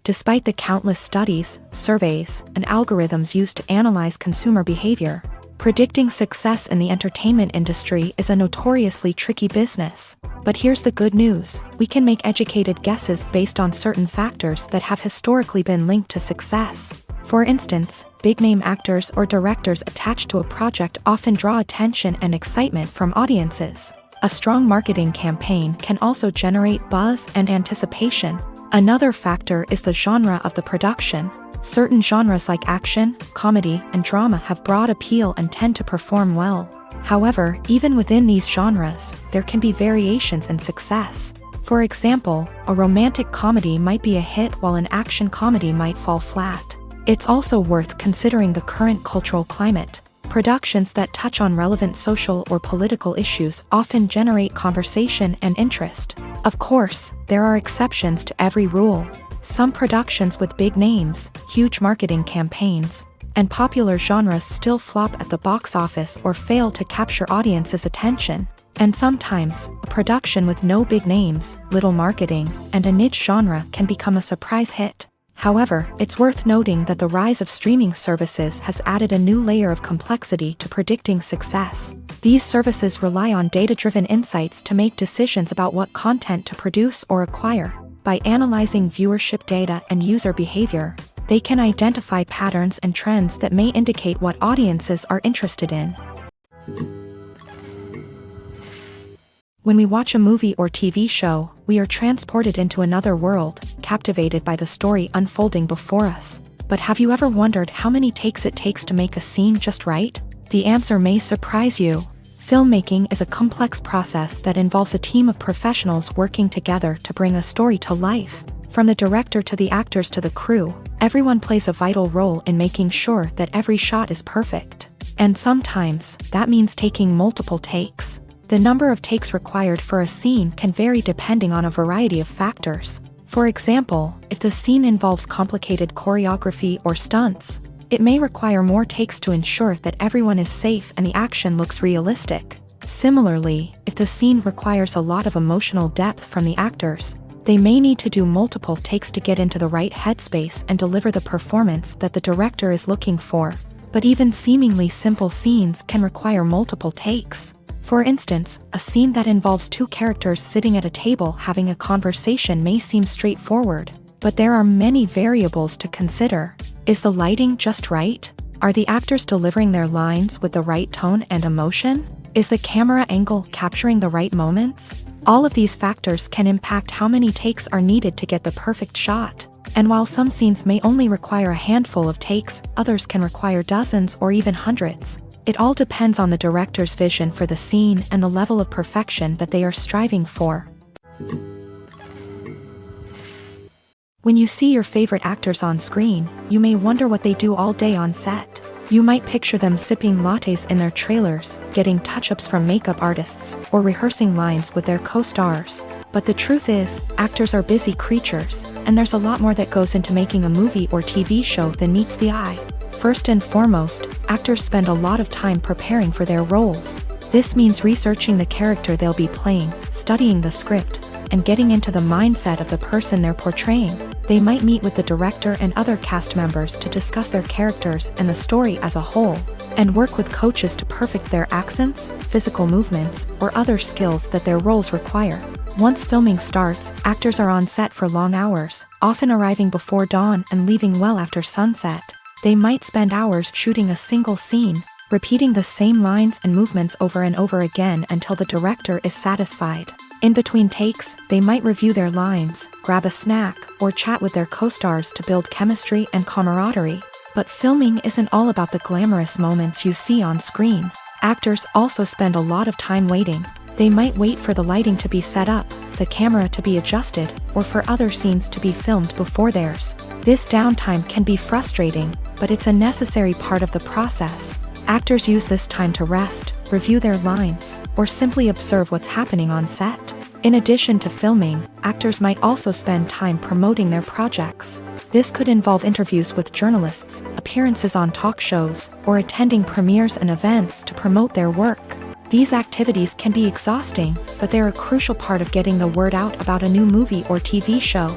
Despite the countless studies, surveys, and algorithms used to analyze consumer behavior, predicting success in the entertainment industry is a notoriously tricky business. But here's the good news: we can make educated guesses based on certain factors that have historically been linked to success. For instance, big-name actors or directors attached to a project often draw attention and excitement from audiences. A strong marketing campaign can also generate buzz and anticipation. Another factor is the genre of the production. Certain genres like action, comedy, and drama have broad appeal and tend to perform well. However, even within these genres, there can be variations in success. For example, a romantic comedy might be a hit while an action comedy might fall flat. It's also worth considering the current cultural climate. Productions that touch on relevant social or political issues often generate conversation and interest. Of course, there are exceptions to every rule. Some productions with big names, huge marketing campaigns, and popular genres still flop at the box office or fail to capture audiences' attention. And sometimes, a production with no big names, little marketing, and a niche genre can become a surprise hit. However, it's worth noting that the rise of streaming services has added a new layer of complexity to predicting success. These services rely on data-driven insights to make decisions about what content to produce or acquire. By analyzing viewership data and user behavior, they can identify patterns and trends that may indicate what audiences are interested in. When we watch a movie or TV show, we are transported into another world, captivated by the story unfolding before us. But have you ever wondered how many takes it takes to make a scene just right? The answer may surprise you. Filmmaking is a complex process that involves a team of professionals working together to bring a story to life. From the director to the actors to the crew, everyone plays a vital role in making sure that every shot is perfect. And sometimes, that means taking multiple takes. The number of takes required for a scene can vary depending on a variety of factors. For example, if the scene involves complicated choreography or stunts, it may require more takes to ensure that everyone is safe and the action looks realistic. Similarly, if the scene requires a lot of emotional depth from the actors, they may need to do multiple takes to get into the right headspace and deliver the performance that the director is looking for. But even seemingly simple scenes can require multiple takes. For instance, a scene that involves two characters sitting at a table having a conversation may seem straightforward, but there are many variables to consider. Is the lighting just right? Are the actors delivering their lines with the right tone and emotion? Is the camera angle capturing the right moments? All of these factors can impact how many takes are needed to get the perfect shot. And while some scenes may only require a handful of takes, others can require dozens or even hundreds. It all depends on the director's vision for the scene and the level of perfection that they are striving for. When you see your favorite actors on screen, you may wonder what they do all day on set. You might picture them sipping lattes in their trailers, getting touch-ups from makeup artists, or rehearsing lines with their co-stars. But the truth is, actors are busy creatures, and there's a lot more that goes into making a movie or TV show than meets the eye. First and foremost, actors spend a lot of time preparing for their roles. This means researching the character they'll be playing, studying the script, and getting into the mindset of the person they're portraying. They might meet with the director and other cast members to discuss their characters and the story as a whole, and work with coaches to perfect their accents, physical movements, or other skills that their roles require. Once filming starts, actors are on set for long hours, often arriving before dawn and leaving well after sunset. They might spend hours shooting a single scene, repeating the same lines and movements over and over again until the director is satisfied. In between takes, they might review their lines, grab a snack, or chat with their co-stars to build chemistry and camaraderie. But filming isn't all about the glamorous moments you see on screen. Actors also spend a lot of time waiting. They might wait for the lighting to be set up, the camera to be adjusted, or for other scenes to be filmed before theirs. This downtime can be frustrating, but it's a necessary part of the process. Actors use this time to rest, review their lines, or simply observe what's happening on set. In addition to filming, actors might also spend time promoting their projects. This could involve interviews with journalists, appearances on talk shows, or attending premieres and events to promote their work. These activities can be exhausting, but they're a crucial part of getting the word out about a new movie or TV show.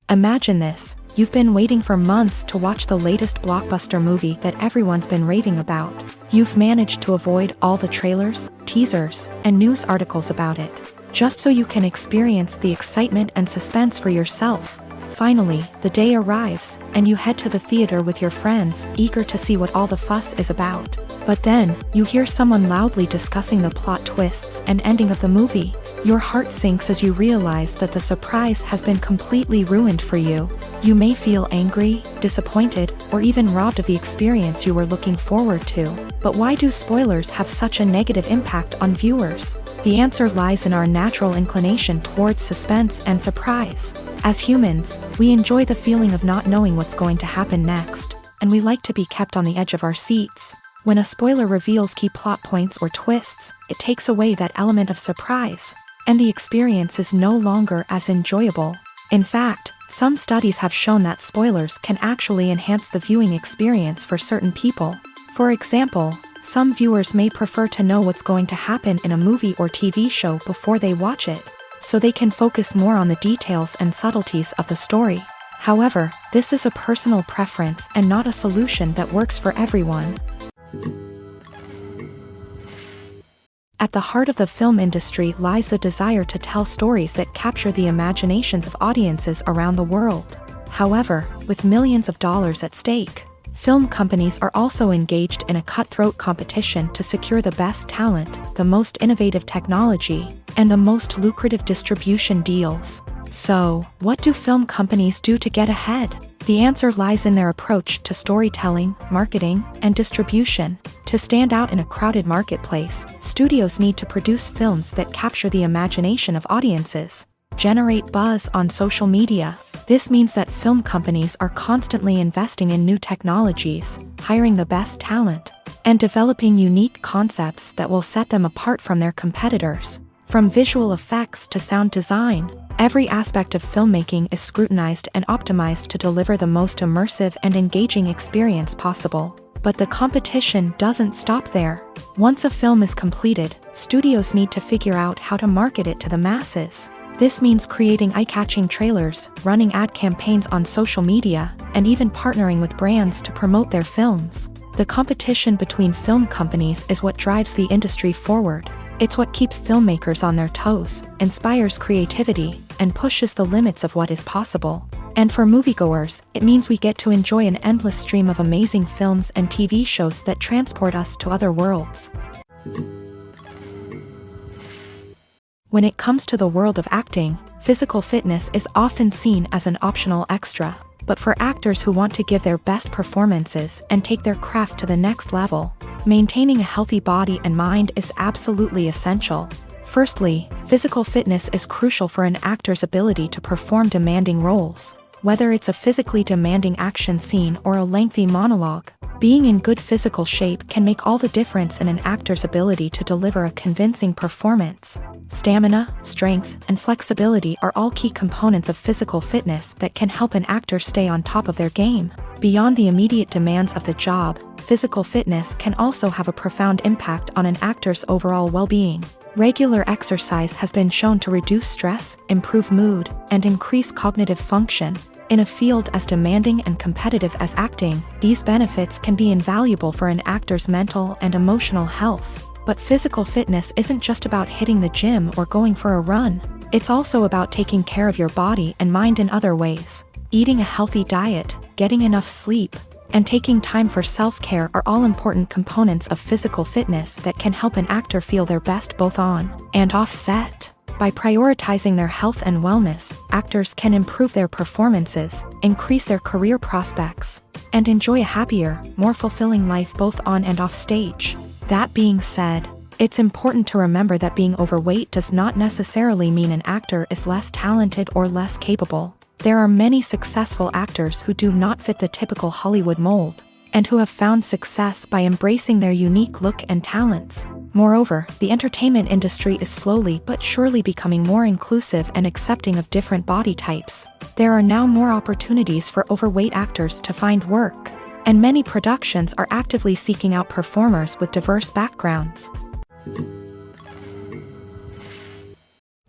Imagine this. You've been waiting for months to watch the latest blockbuster movie that everyone's been raving about. You've managed to avoid all the trailers, teasers, and news articles about it, just so you can experience the excitement and suspense for yourself. Finally, the day arrives, and you head to the theater with your friends, eager to see what all the fuss is about. But then, you hear someone loudly discussing the plot twists and ending of the movie. Your heart sinks as you realize that the surprise has been completely ruined for you. You may feel angry, disappointed, or even robbed of the experience you were looking forward to. But why do spoilers have such a negative impact on viewers? The answer lies in our natural inclination towards suspense and surprise. As humans, we enjoy the feeling of not knowing what's going to happen next, and we like to be kept on the edge of our seats. When a spoiler reveals key plot points or twists, it takes away that element of surprise, and the experience is no longer as enjoyable. In fact, some studies have shown that spoilers can actually enhance the viewing experience for certain people. For example, some viewers may prefer to know what's going to happen in a movie or TV show before they watch it, so they can focus more on the details and subtleties of the story. However, this is a personal preference and not a solution that works for everyone. At the heart of the film industry lies the desire to tell stories that capture the imaginations of audiences around the world. However, with millions of dollars at stake, film companies are also engaged in a cutthroat competition to secure the best talent, the most innovative technology, and the most lucrative distribution deals. So, what do film companies do to get ahead? The answer lies in their approach to storytelling, marketing, and distribution. To stand out in a crowded marketplace, studios need to produce films that capture the imagination of audiences, generate buzz on social media. This means that film companies are constantly investing in new technologies, hiring the best talent, and developing unique concepts that will set them apart from their competitors. From visual effects to sound design, every aspect of filmmaking is scrutinized and optimized to deliver the most immersive and engaging experience possible. But the competition doesn't stop there. Once a film is completed, studios need to figure out how to market it to the masses. This means creating eye-catching trailers, running ad campaigns on social media, and even partnering with brands to promote their films. The competition between film companies is what drives the industry forward. It's what keeps filmmakers on their toes, inspires creativity, and pushes the limits of what is possible. And for moviegoers, it means we get to enjoy an endless stream of amazing films and TV shows that transport us to other worlds. When it comes to the world of acting, physical fitness is often seen as an optional extra. But for actors who want to give their best performances and take their craft to the next level, maintaining a healthy body and mind is absolutely essential. Firstly, physical fitness is crucial for an actor's ability to perform demanding roles. Whether it's a physically demanding action scene or a lengthy monologue, being in good physical shape can make all the difference in an actor's ability to deliver a convincing performance. Stamina, strength, and flexibility are all key components of physical fitness that can help an actor stay on top of their game. Beyond the immediate demands of the job, physical fitness can also have a profound impact on an actor's overall well-being. Regular exercise has been shown to reduce stress, improve mood, and increase cognitive function. In a field as demanding and competitive as acting, these benefits can be invaluable for an actor's mental and emotional health. But physical fitness isn't just about hitting the gym or going for a run. It's also about taking care of your body and mind in other ways. Eating a healthy diet, getting enough sleep, and taking time for self-care are all important components of physical fitness that can help an actor feel their best both on and off set. By prioritizing their health and wellness, actors can improve their performances, increase their career prospects, and enjoy a happier, more fulfilling life both on and off stage. That being said, it's important to remember that being overweight does not necessarily mean an actor is less talented or less capable. There are many successful actors who do not fit the typical Hollywood mold, and who have found success by embracing their unique look and talents. Moreover, the entertainment industry is slowly but surely becoming more inclusive and accepting of different body types. There are now more opportunities for overweight actors to find work, and many productions are actively seeking out performers with diverse backgrounds.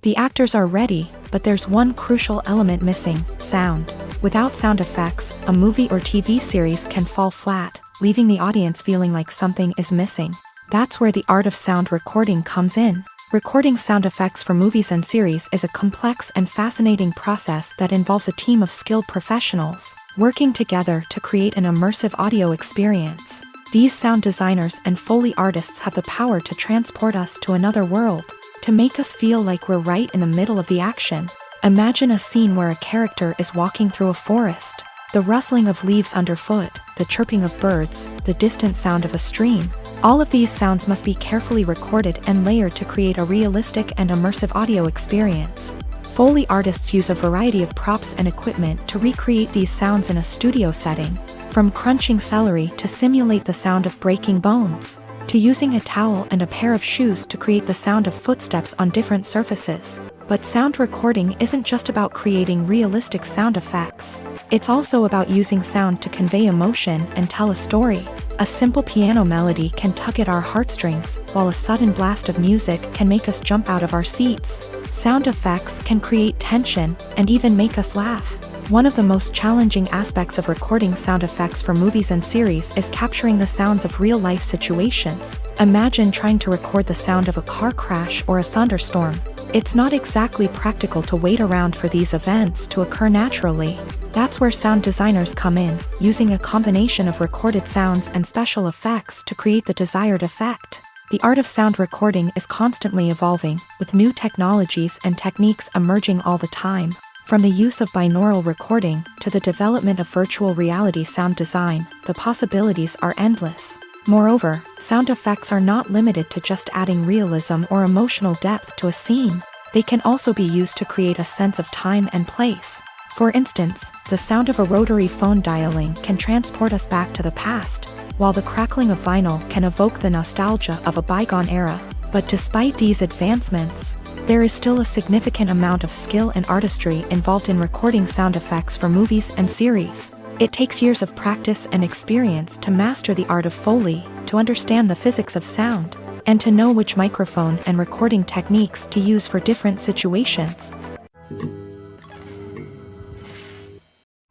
The actors are ready, but there's one crucial element missing: sound. Without sound effects, a movie or TV series can fall flat, leaving the audience feeling like something is missing. That's where the art of sound recording comes in. Recording sound effects for movies and series is a complex and fascinating process that involves a team of skilled professionals working together to create an immersive audio experience. These sound designers and Foley artists have the power to transport us to another world, to make us feel like we're right in the middle of the action. Imagine a scene where a character is walking through a forest. The rustling of leaves underfoot, the chirping of birds, the distant sound of a stream. All of these sounds must be carefully recorded and layered to create a realistic and immersive audio experience. Foley artists use a variety of props and equipment to recreate these sounds in a studio setting, from crunching celery to simulate the sound of breaking bones, to using a towel and a pair of shoes to create the sound of footsteps on different surfaces. But sound recording isn't just about creating realistic sound effects. It's also about using sound to convey emotion and tell a story. A simple piano melody can tug at our heartstrings, while a sudden blast of music can make us jump out of our seats. Sound effects can create tension and even make us laugh. One of the most challenging aspects of recording sound effects for movies and series is capturing the sounds of real-life situations. Imagine trying to record the sound of a car crash or a thunderstorm. It's not exactly practical to wait around for these events to occur naturally. That's where sound designers come in, using a combination of recorded sounds and special effects to create the desired effect. The art of sound recording is constantly evolving, with new technologies and techniques emerging all the time. From the use of binaural recording to the development of virtual reality sound design, the possibilities are endless. Moreover, sound effects are not limited to just adding realism or emotional depth to a scene. They can also be used to create a sense of time and place. For instance, the sound of a rotary phone dialing can transport us back to the past, while the crackling of vinyl can evoke the nostalgia of a bygone era. But despite these advancements, there is still a significant amount of skill and artistry involved in recording sound effects for movies and series. It takes years of practice and experience to master the art of Foley, to understand the physics of sound, and to know which microphone and recording techniques to use for different situations.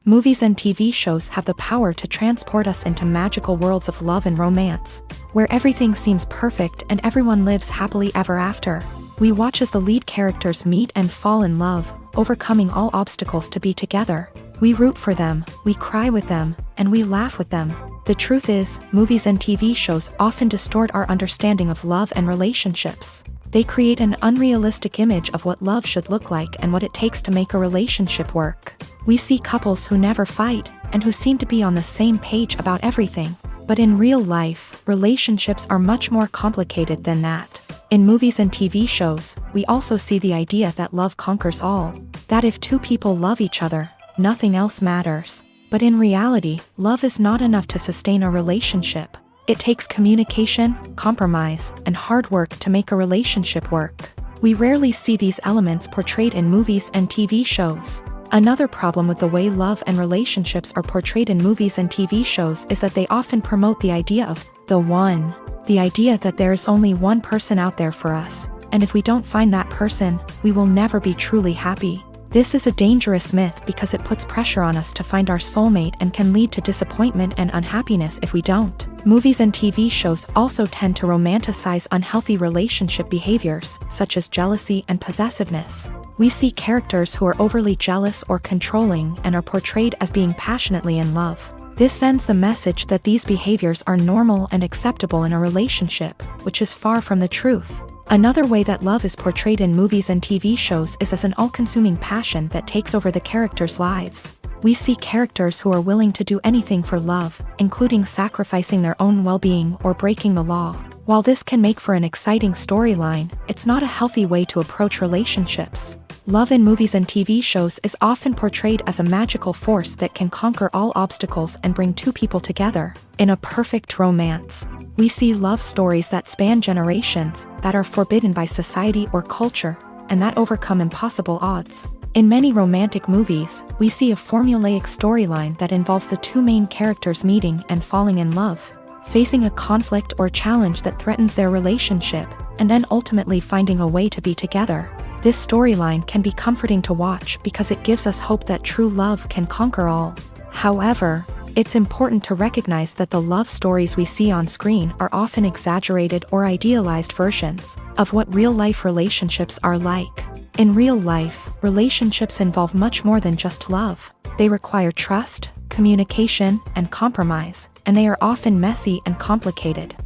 Movies and TV shows have the power to transport us into magical worlds of love and romance, where everything seems perfect and everyone lives happily ever after. We watch as the lead characters meet and fall in love, overcoming all obstacles to be together. We root for them, we cry with them, and we laugh with them. The truth is, movies and TV shows often distort our understanding of love and relationships. They create an unrealistic image of what love should look like and what it takes to make a relationship work. We see couples who never fight, and who seem to be on the same page about everything. But in real life, relationships are much more complicated than that. In movies and TV shows, we also see the idea that love conquers all. That if two people love each other, nothing else matters. But in reality, love is not enough to sustain a relationship. It takes communication, compromise, and hard work to make a relationship work. We rarely see these elements portrayed in movies and TV shows. Another problem with the way love and relationships are portrayed in movies and TV shows is that they often promote the idea of the one. The idea that there is only one person out there for us, and if we don't find that person, we will never be truly happy. This is a dangerous myth because it puts pressure on us to find our soulmate and can lead to disappointment and unhappiness if we don't. Movies and TV shows also tend to romanticize unhealthy relationship behaviors, such as jealousy and possessiveness. We see characters who are overly jealous or controlling and are portrayed as being passionately in love. This sends the message that these behaviors are normal and acceptable in a relationship, which is far from the truth. Another way that love is portrayed in movies and TV shows is as an all-consuming passion that takes over the characters' lives. We see characters who are willing to do anything for love, including sacrificing their own well-being or breaking the law. While this can make for an exciting storyline, it's not a healthy way to approach relationships. Love in movies and TV shows is often portrayed as a magical force that can conquer all obstacles and bring two people together. In a perfect romance, we see love stories that span generations, that are forbidden by society or culture, and that overcome impossible odds. In many romantic movies, we see a formulaic storyline that involves the two main characters meeting and falling in love, facing a conflict or challenge that threatens their relationship, and then ultimately finding a way to be together. This storyline can be comforting to watch because it gives us hope that true love can conquer all. However, it's important to recognize that the love stories we see on screen are often exaggerated or idealized versions of what real-life relationships are like. In real life, relationships involve much more than just love. They require trust, communication, and compromise, and they are often messy and complicated.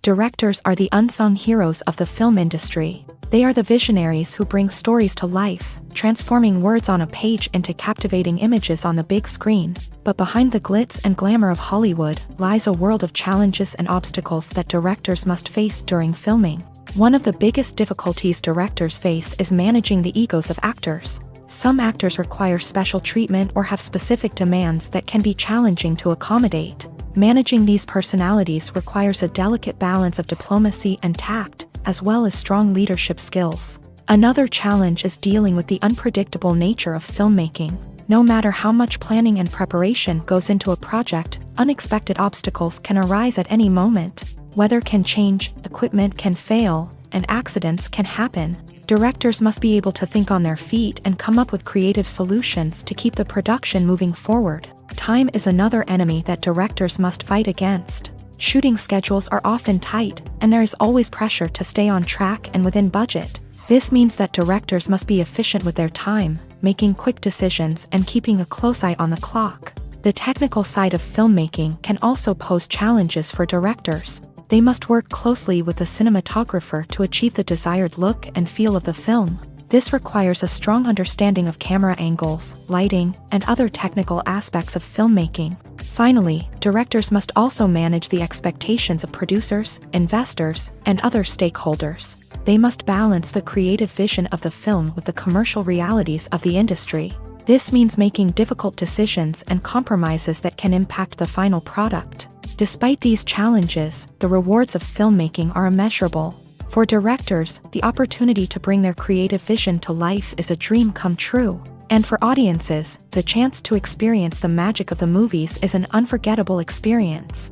Directors are the unsung heroes of the film industry. They are the visionaries who bring stories to life, transforming words on a page into captivating images on the big screen. But behind the glitz and glamour of Hollywood lies a world of challenges and obstacles that directors must face during filming. One of the biggest difficulties directors face is managing the egos of actors. Some actors require special treatment or have specific demands that can be challenging to accommodate. Managing these personalities requires a delicate balance of diplomacy and tact, as well as strong leadership skills. Another challenge is dealing with the unpredictable nature of filmmaking. No matter how much planning and preparation goes into a project, unexpected obstacles can arise at any moment. Weather can change, equipment can fail, and accidents can happen. Directors must be able to think on their feet and come up with creative solutions to keep the production moving forward. Time is another enemy that directors must fight against. Shooting schedules are often tight, and there is always pressure to stay on track and within budget. This means that directors must be efficient with their time, making quick decisions and keeping a close eye on the clock. The technical side of filmmaking can also pose challenges for directors. They must work closely with the cinematographer to achieve the desired look and feel of the film. This requires a strong understanding of camera angles, lighting, and other technical aspects of filmmaking. Finally, directors must also manage the expectations of producers, investors, and other stakeholders. They must balance the creative vision of the film with the commercial realities of the industry. This means making difficult decisions and compromises that can impact the final product. Despite these challenges, the rewards of filmmaking are immeasurable. For directors, the opportunity to bring their creative vision to life is a dream come true. And for audiences, the chance to experience the magic of the movies is an unforgettable experience.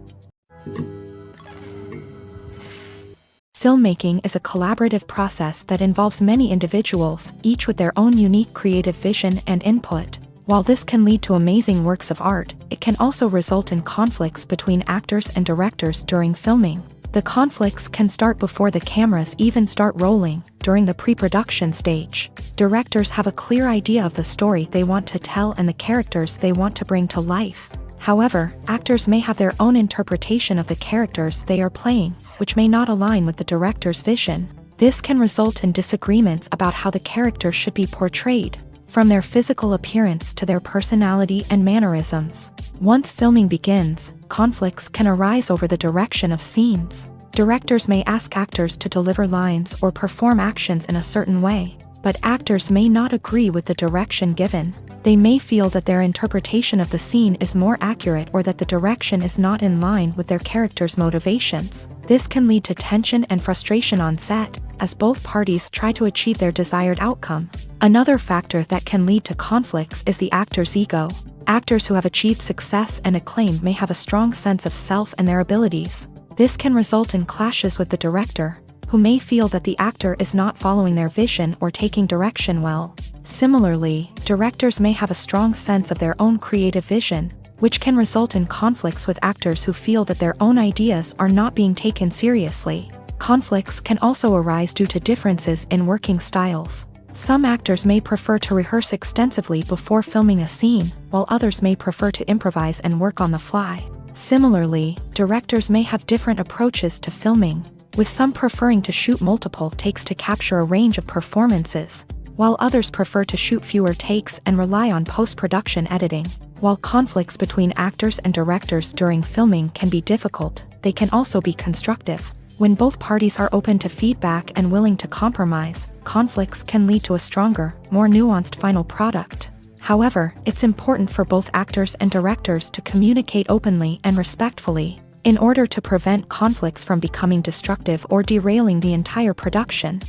Filmmaking is a collaborative process that involves many individuals, each with their own unique creative vision and input. While this can lead to amazing works of art, it can also result in conflicts between actors and directors during filming. The conflicts can start before the cameras even start rolling, during the pre-production stage. Directors have a clear idea of the story they want to tell and the characters they want to bring to life. However, actors may have their own interpretation of the characters they are playing, which may not align with the director's vision. This can result in disagreements about how the character should be portrayed, from their physical appearance to their personality and mannerisms. Once filming begins, conflicts can arise over the direction of scenes. Directors may ask actors to deliver lines or perform actions in a certain way, but actors may not agree with the direction given. They may feel that their interpretation of the scene is more accurate or that the direction is not in line with their character's motivations. This can lead to tension and frustration on set, as both parties try to achieve their desired outcome. Another factor that can lead to conflicts is the actor's ego. Actors who have achieved success and acclaim may have a strong sense of self and their abilities. This can result in clashes with the director, who may feel that the actor is not following their vision or taking direction well. Similarly, directors may have a strong sense of their own creative vision, which can result in conflicts with actors who feel that their own ideas are not being taken seriously. Conflicts can also arise due to differences in working styles. Some actors may prefer to rehearse extensively before filming a scene, while others may prefer to improvise and work on the fly. Similarly, directors may have different approaches to filming, with some preferring to shoot multiple takes to capture a range of performances, while others prefer to shoot fewer takes and rely on post-production editing. While conflicts between actors and directors during filming can be difficult, they can also be constructive. When both parties are open to feedback and willing to compromise, conflicts can lead to a stronger, more nuanced final product. However, it's important for both actors and directors to communicate openly and respectfully, in order to prevent conflicts from becoming destructive or derailing the entire production.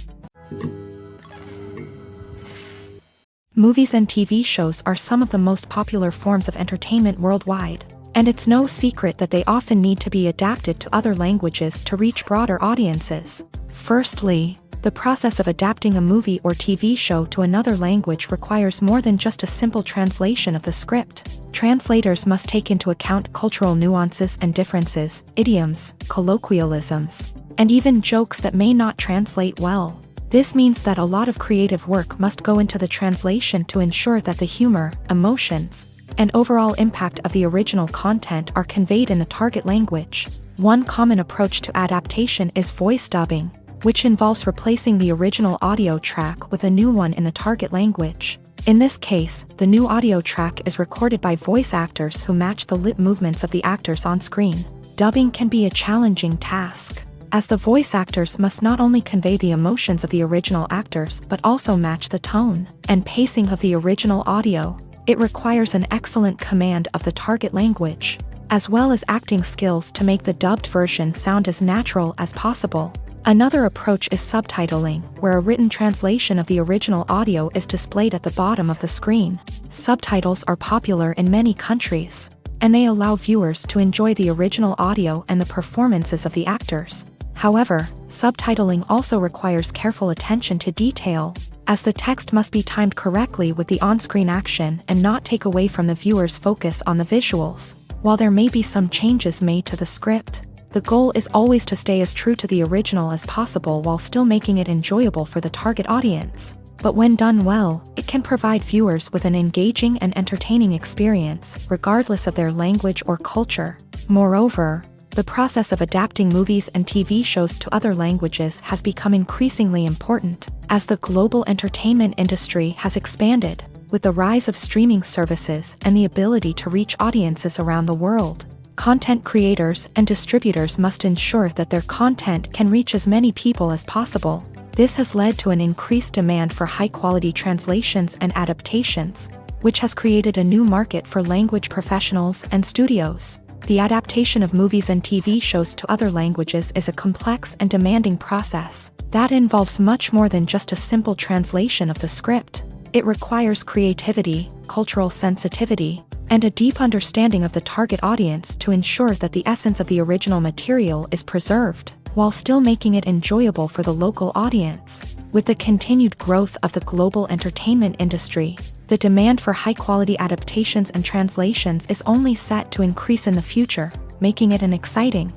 Movies and TV shows are some of the most popular forms of entertainment worldwide, and it's no secret that they often need to be adapted to other languages to reach broader audiences. Firstly, the process of adapting a movie or TV show to another language requires more than just a simple translation of the script. Translators must take into account cultural nuances and differences, idioms, colloquialisms, and even jokes that may not translate well. This means that a lot of creative work must go into the translation to ensure that the humor, emotions, and overall impact of the original content are conveyed in the target language. One common approach to adaptation is voice dubbing, which involves replacing the original audio track with a new one in the target language. In this case, the new audio track is recorded by voice actors who match the lip movements of the actors on screen. Dubbing can be a challenging task, as the voice actors must not only convey the emotions of the original actors but also match the tone and pacing of the original audio. It requires an excellent command of the target language, as well as acting skills to make the dubbed version sound as natural as possible. Another approach is subtitling, where a written translation of the original audio is displayed at the bottom of the screen. Subtitles are popular in many countries, and they allow viewers to enjoy the original audio and the performances of the actors. However, subtitling also requires careful attention to detail, as the text must be timed correctly with the on-screen action and not take away from the viewer's focus on the visuals. While there may be some changes made to the script, the goal is always to stay as true to the original as possible while still making it enjoyable for the target audience. But when done well, it can provide viewers with an engaging and entertaining experience, regardless of their language or culture. Moreover, the process of adapting movies and TV shows to other languages has become increasingly important, as the global entertainment industry has expanded, with the rise of streaming services and the ability to reach audiences around the world. Content creators and distributors must ensure that their content can reach as many people as possible. This has led to an increased demand for high-quality translations and adaptations, which has created a new market for language professionals and studios. The adaptation of movies and TV shows to other languages is a complex and demanding process that involves much more than just a simple translation of the script. It requires creativity, cultural sensitivity, and a deep understanding of the target audience to ensure that the essence of the original material is preserved, while still making it enjoyable for the local audience. With the continued growth of the global entertainment industry, the demand for high-quality adaptations and translations is only set to increase in the future, making it an exciting.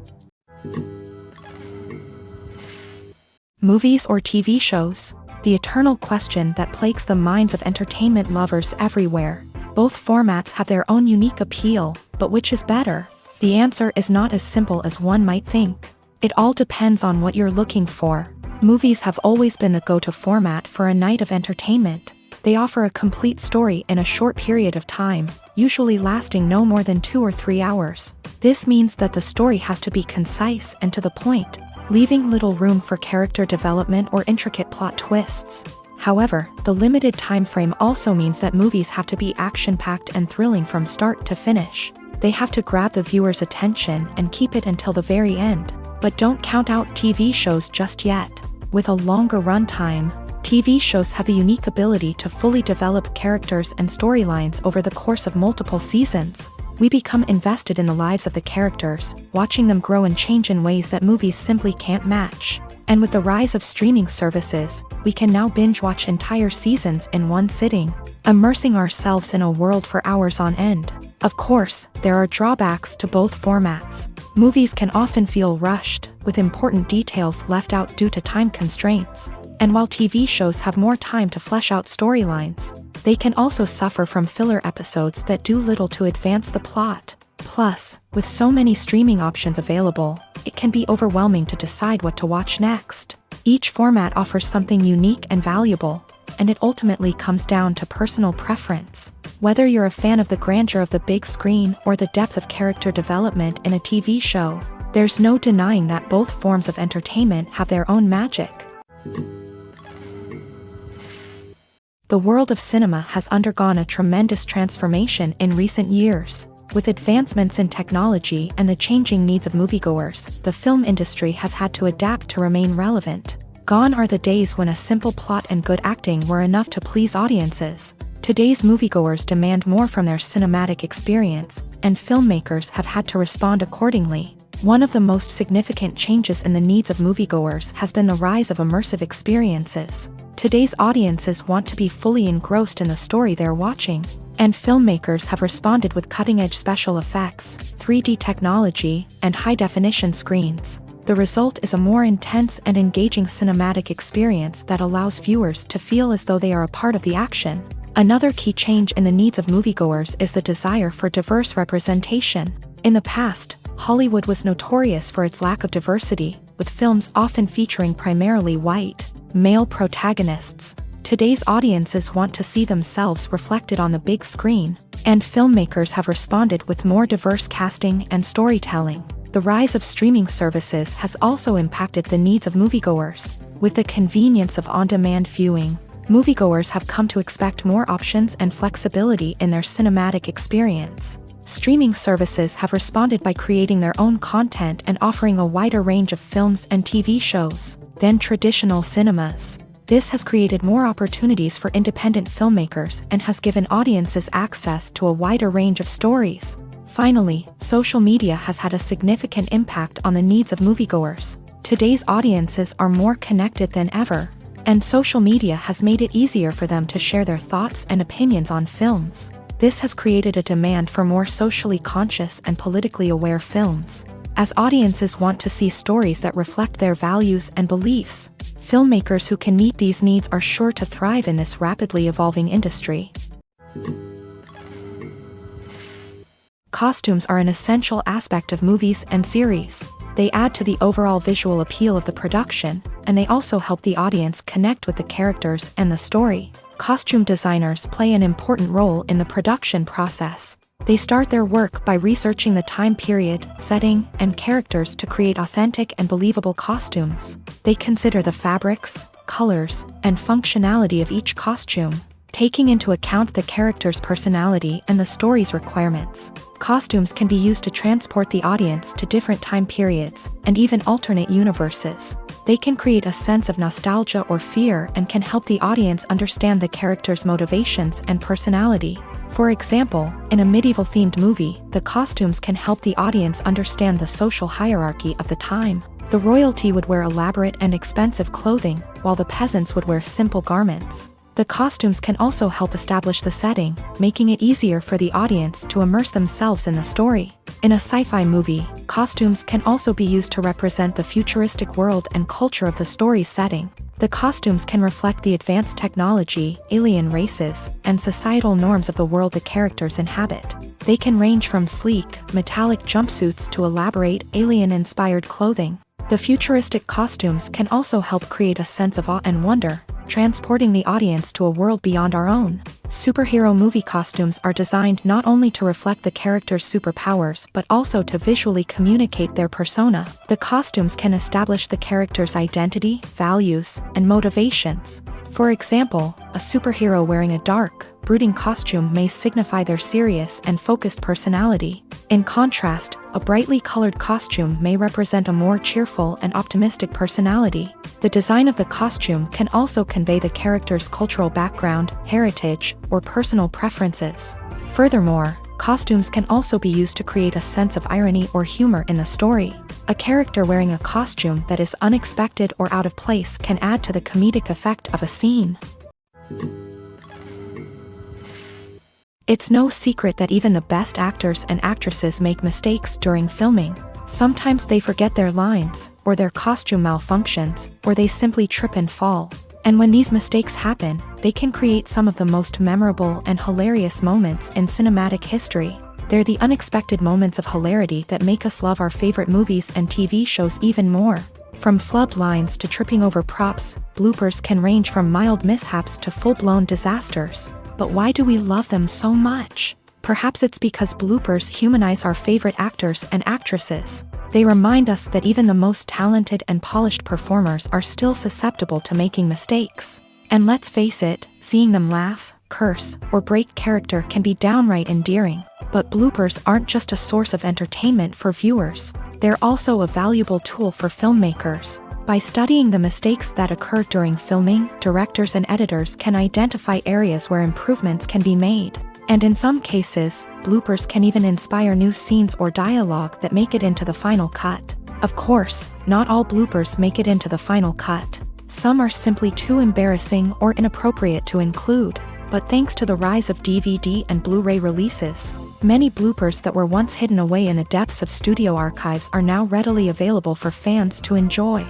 Movies or TV shows? The eternal question that plagues the minds of entertainment lovers everywhere. Both formats have their own unique appeal, but which is better? The answer is not as simple as one might think. It all depends on what you're looking for. Movies have always been the go-to format for a night of entertainment. They offer a complete story in a short period of time, usually lasting no more than 2 or 3 hours. This means that the story has to be concise and to the point, leaving little room for character development or intricate plot twists. However, the limited time frame also means that movies have to be action-packed and thrilling from start to finish. They have to grab the viewer's attention and keep it until the very end. But don't count out TV shows just yet. With a longer runtime, TV shows have the unique ability to fully develop characters and storylines over the course of multiple seasons. We become invested in the lives of the characters, watching them grow and change in ways that movies simply can't match. And with the rise of streaming services, we can now binge-watch entire seasons in one sitting, immersing ourselves in a world for hours on end. Of course, there are drawbacks to both formats. Movies can often feel rushed, with important details left out due to time constraints. And while TV shows have more time to flesh out storylines, they can also suffer from filler episodes that do little to advance the plot. Plus, with so many streaming options available, it can be overwhelming to decide what to watch next. Each format offers something unique and valuable, and it ultimately comes down to personal preference. Whether you're a fan of the grandeur of the big screen or the depth of character development in a TV show, there's no denying that both forms of entertainment have their own magic. The world of cinema has undergone a tremendous transformation in recent years. With advancements in technology and the changing needs of moviegoers, the film industry has had to adapt to remain relevant. Gone are the days when a simple plot and good acting were enough to please audiences. Today's moviegoers demand more from their cinematic experience, and filmmakers have had to respond accordingly. One of the most significant changes in the needs of moviegoers has been the rise of immersive experiences. Today's audiences want to be fully engrossed in the story they're watching, and filmmakers have responded with cutting-edge special effects, 3D technology, and high-definition screens. The result is a more intense and engaging cinematic experience that allows viewers to feel as though they are a part of the action. Another key change in the needs of moviegoers is the desire for diverse representation. In the past, Hollywood was notorious for its lack of diversity, with films often featuring primarily white, male protagonists. Today's audiences want to see themselves reflected on the big screen, and filmmakers have responded with more diverse casting and storytelling. The rise of streaming services has also impacted the needs of moviegoers. With the convenience of on-demand viewing, moviegoers have come to expect more options and flexibility in their cinematic experience. Streaming services have responded by creating their own content and offering a wider range of films and TV shows than traditional cinemas. This has created more opportunities for independent filmmakers and has given audiences access to a wider range of stories. Finally, social media has had a significant impact on the needs of moviegoers. Today's audiences are more connected than ever, and social media has made it easier for them to share their thoughts and opinions on films. This has created a demand for more socially conscious and politically aware films. As audiences want to see stories that reflect their values and beliefs, filmmakers who can meet these needs are sure to thrive in this rapidly evolving industry. Costumes are an essential aspect of movies and series. They add to the overall visual appeal of the production, and they also help the audience connect with the characters and the story. Costume designers play an important role in the production process. They start their work by researching the time period, setting, and characters to create authentic and believable costumes. They consider the fabrics, colors, and functionality of each costume, taking into account the character's personality and the story's requirements. Costumes can be used to transport the audience to different time periods and even alternate universes. They can create a sense of nostalgia or fear and can help the audience understand the character's motivations and personality. For example, in a medieval-themed movie, the costumes can help the audience understand the social hierarchy of the time. The royalty would wear elaborate and expensive clothing, while the peasants would wear simple garments. The costumes can also help establish the setting, making it easier for the audience to immerse themselves in the story. In a sci-fi movie, costumes can also be used to represent the futuristic world and culture of the story's setting. The costumes can reflect the advanced technology, alien races, and societal norms of the world the characters inhabit. They can range from sleek, metallic jumpsuits to elaborate, alien-inspired clothing. The futuristic costumes can also help create a sense of awe and wonder, transporting the audience to a world beyond our own. Superhero movie costumes are designed not only to reflect the character's superpowers but also to visually communicate their persona. The costumes can establish the character's identity, values, and motivations. For example, a superhero wearing a dark, brooding costume may signify their serious and focused personality. In contrast, a brightly colored costume may represent a more cheerful and optimistic personality. The design of the costume can also convey the character's cultural background, heritage, or personal preferences. Furthermore, costumes can also be used to create a sense of irony or humor in the story. A character wearing a costume that is unexpected or out of place can add to the comedic effect of a scene. It's no secret that even the best actors and actresses make mistakes during filming. Sometimes they forget their lines, or their costume malfunctions, or they simply trip and fall. And when these mistakes happen, they can create some of the most memorable and hilarious moments in cinematic history. They're the unexpected moments of hilarity that make us love our favorite movies and TV shows even more. From flubbed lines to tripping over props, bloopers can range from mild mishaps to full-blown disasters. But why do we love them so much? Perhaps it's because bloopers humanize our favorite actors and actresses. They remind us that even the most talented and polished performers are still susceptible to making mistakes. And let's face it, seeing them laugh, curse, or break character can be downright endearing. But bloopers aren't just a source of entertainment for viewers. They're also a valuable tool for filmmakers. By studying the mistakes that occur during filming, directors and editors can identify areas where improvements can be made. And in some cases, bloopers can even inspire new scenes or dialogue that make it into the final cut. Of course, not all bloopers make it into the final cut. Some are simply too embarrassing or inappropriate to include. But thanks to the rise of DVD and Blu-ray releases, many bloopers that were once hidden away in the depths of studio archives are now readily available for fans to enjoy.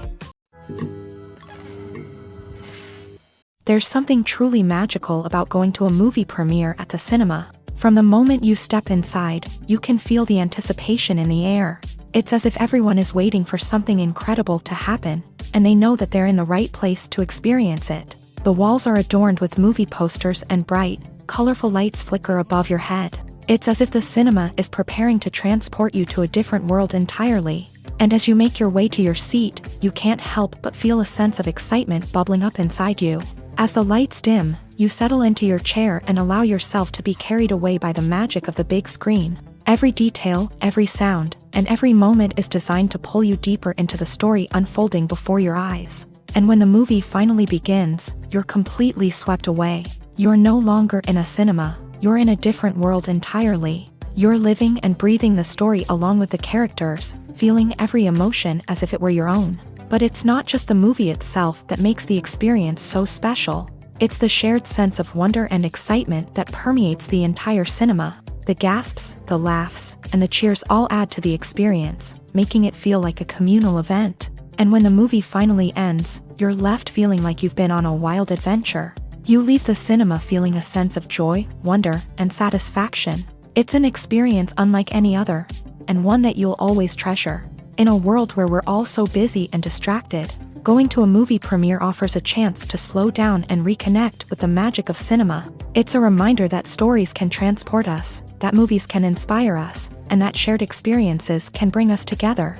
There's something truly magical about going to a movie premiere at the cinema. From the moment you step inside, you can feel the anticipation in the air. It's as if everyone is waiting for something incredible to happen, and they know that they're in the right place to experience it. The walls are adorned with movie posters and bright, colorful lights flicker above your head. It's as if the cinema is preparing to transport you to a different world entirely. And as you make your way to your seat, you can't help but feel a sense of excitement bubbling up inside you. As the lights dim, you settle into your chair and allow yourself to be carried away by the magic of the big screen. Every detail, every sound, and every moment is designed to pull you deeper into the story unfolding before your eyes. And when the movie finally begins, you're completely swept away. You're no longer in a cinema, you're in a different world entirely. You're living and breathing the story along with the characters, feeling every emotion as if it were your own. But it's not just the movie itself that makes the experience so special. It's the shared sense of wonder and excitement that permeates the entire cinema. The gasps, the laughs, and the cheers all add to the experience, making it feel like a communal event. And when the movie finally ends, you're left feeling like you've been on a wild adventure. You leave the cinema feeling a sense of joy, wonder, and satisfaction. It's an experience unlike any other, and one that you'll always treasure. In a world where we're all so busy and distracted, going to a movie premiere offers a chance to slow down and reconnect with the magic of cinema. It's a reminder that stories can transport us, that movies can inspire us, and that shared experiences can bring us together.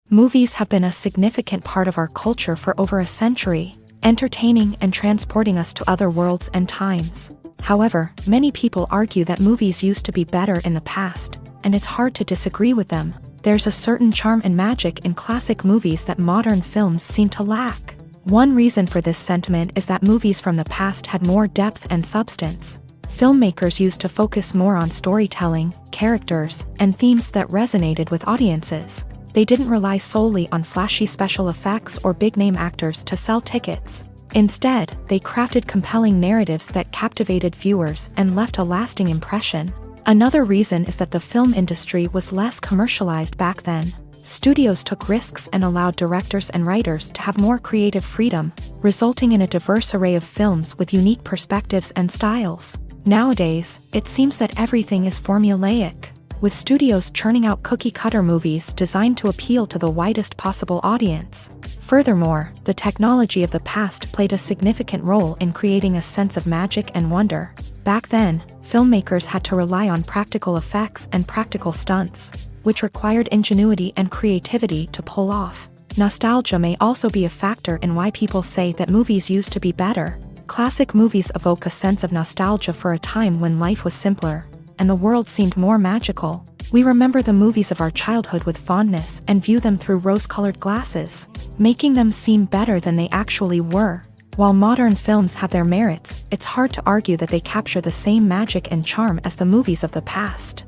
Movies have been a significant part of our culture for over a century, entertaining and transporting us to other worlds and times. However, many people argue that movies used to be better in the past, and it's hard to disagree with them. There's a certain charm and magic in classic movies that modern films seem to lack. One reason for this sentiment is that movies from the past had more depth and substance. Filmmakers used to focus more on storytelling, characters, and themes that resonated with audiences. They didn't rely solely on flashy special effects or big-name actors to sell tickets. Instead, they crafted compelling narratives that captivated viewers and left a lasting impression. Another reason is that the film industry was less commercialized back then. Studios took risks and allowed directors and writers to have more creative freedom, resulting in a diverse array of films with unique perspectives and styles. Nowadays, it seems that everything is formulaic, with studios churning out cookie-cutter movies designed to appeal to the widest possible audience. Furthermore, the technology of the past played a significant role in creating a sense of magic and wonder. Back then, filmmakers had to rely on practical effects and practical stunts, which required ingenuity and creativity to pull off. Nostalgia may also be a factor in why people say that movies used to be better. Classic movies evoke a sense of nostalgia for a time when life was simpler, and the world seemed more magical. We remember the movies of our childhood with fondness and view them through rose-colored glasses, making them seem better than they actually were. While modern films have their merits, it's hard to argue that they capture the same magic and charm as the movies of the past.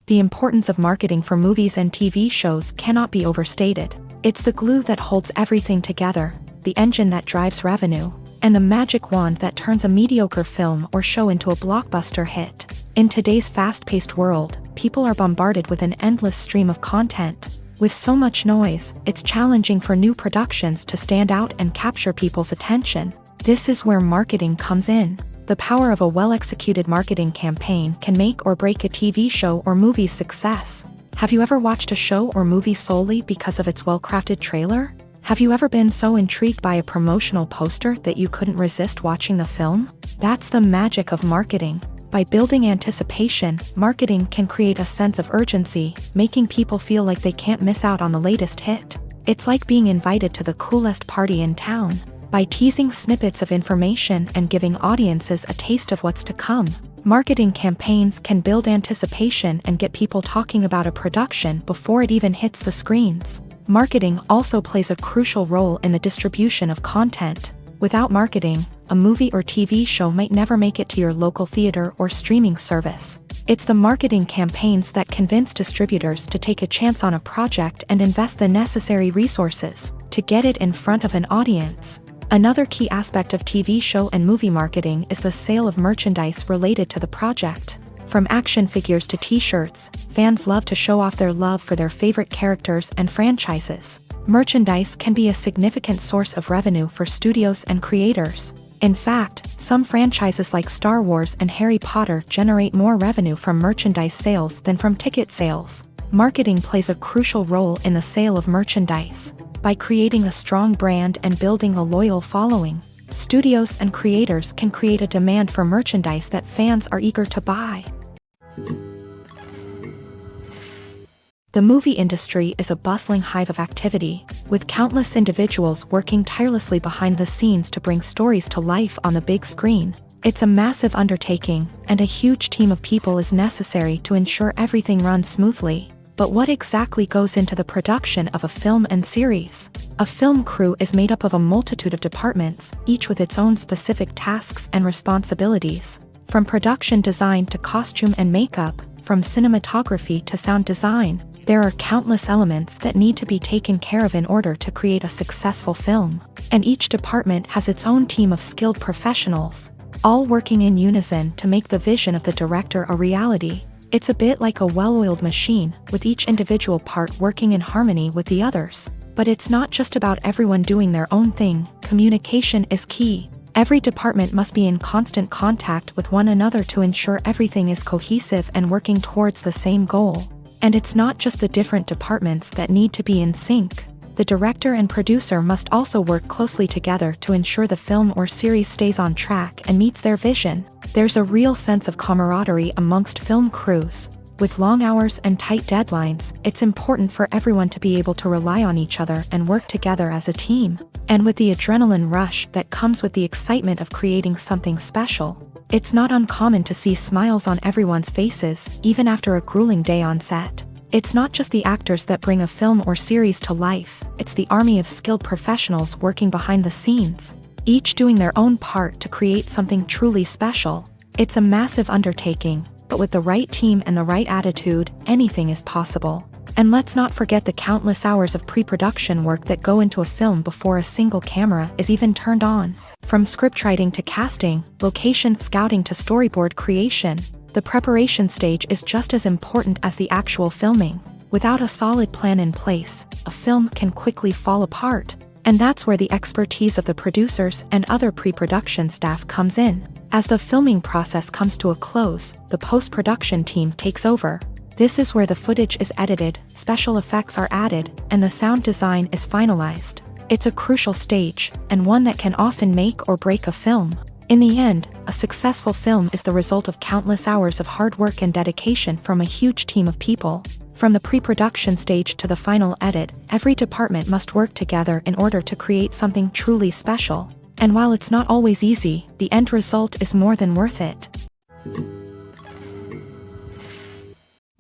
The importance of marketing for movies and TV shows cannot be overstated. It's the glue that holds everything together, the engine that drives revenue, and the magic wand that turns a mediocre film or show into a blockbuster hit. In today's fast-paced world, people are bombarded with an endless stream of content. With so much noise, it's challenging for new productions to stand out and capture people's attention. This is where marketing comes in. The power of a well-executed marketing campaign can make or break a TV show or movie's success. Have you ever watched a show or movie solely because of its well-crafted trailer? Have you ever been so intrigued by a promotional poster that you couldn't resist watching the film? That's the magic of marketing. By building anticipation, marketing can create a sense of urgency, making people feel like they can't miss out on the latest hit. It's like being invited to the coolest party in town. By teasing snippets of information and giving audiences a taste of what's to come, marketing campaigns can build anticipation and get people talking about a production before it even hits the screens. Marketing also plays a crucial role in the distribution of content. Without marketing, a movie or TV show might never make it to your local theater or streaming service. It's the marketing campaigns that convince distributors to take a chance on a project and invest the necessary resources to get it in front of an audience. Another key aspect of TV show and movie marketing is the sale of merchandise related to the project. From action figures to t-shirts, fans love to show off their love for their favorite characters and franchises. Merchandise can be a significant source of revenue for studios and creators. In fact, some franchises like Star Wars and Harry Potter generate more revenue from merchandise sales than from ticket sales. Marketing plays a crucial role in the sale of merchandise. By creating a strong brand and building a loyal following, studios and creators can create a demand for merchandise that fans are eager to buy. The movie industry is a bustling hive of activity, with countless individuals working tirelessly behind the scenes to bring stories to life on the big screen. It's a massive undertaking, and a huge team of people is necessary to ensure everything runs smoothly. But what exactly goes into the production of a film and series? A film crew is made up of a multitude of departments, each with its own specific tasks and responsibilities. From production design to costume and makeup, from cinematography to sound design, there are countless elements that need to be taken care of in order to create a successful film. And each department has its own team of skilled professionals, all working in unison to make the vision of the director a reality. It's a bit like a well-oiled machine, with each individual part working in harmony with the others. But it's not just about everyone doing their own thing. Communication is key. Every department must be in constant contact with one another to ensure everything is cohesive and working towards the same goal. And it's not just the different departments that need to be in sync. The director and producer must also work closely together to ensure the film or series stays on track and meets their vision. There's a real sense of camaraderie amongst film crews. With long hours and tight deadlines, it's important for everyone to be able to rely on each other and work together as a team. And with the adrenaline rush that comes with the excitement of creating something special, it's not uncommon to see smiles on everyone's faces, even after a grueling day on set. It's not just the actors that bring a film or series to life, it's the army of skilled professionals working behind the scenes, each doing their own part to create something truly special. It's a massive undertaking, but with the right team and the right attitude, anything is possible. And let's not forget the countless hours of pre-production work that go into a film before a single camera is even turned on. From scriptwriting to casting, location scouting to storyboard creation, the preparation stage is just as important as the actual filming. Without a solid plan in place, a film can quickly fall apart. And that's where the expertise of the producers and other pre-production staff comes in. As the filming process comes to a close, the post-production team takes over. This is where the footage is edited, special effects are added, and the sound design is finalized. It's a crucial stage, and one that can often make or break a film. In the end, a successful film is the result of countless hours of hard work and dedication from a huge team of people. From the pre-production stage to the final edit, every department must work together in order to create something truly special. And while it's not always easy, the end result is more than worth it.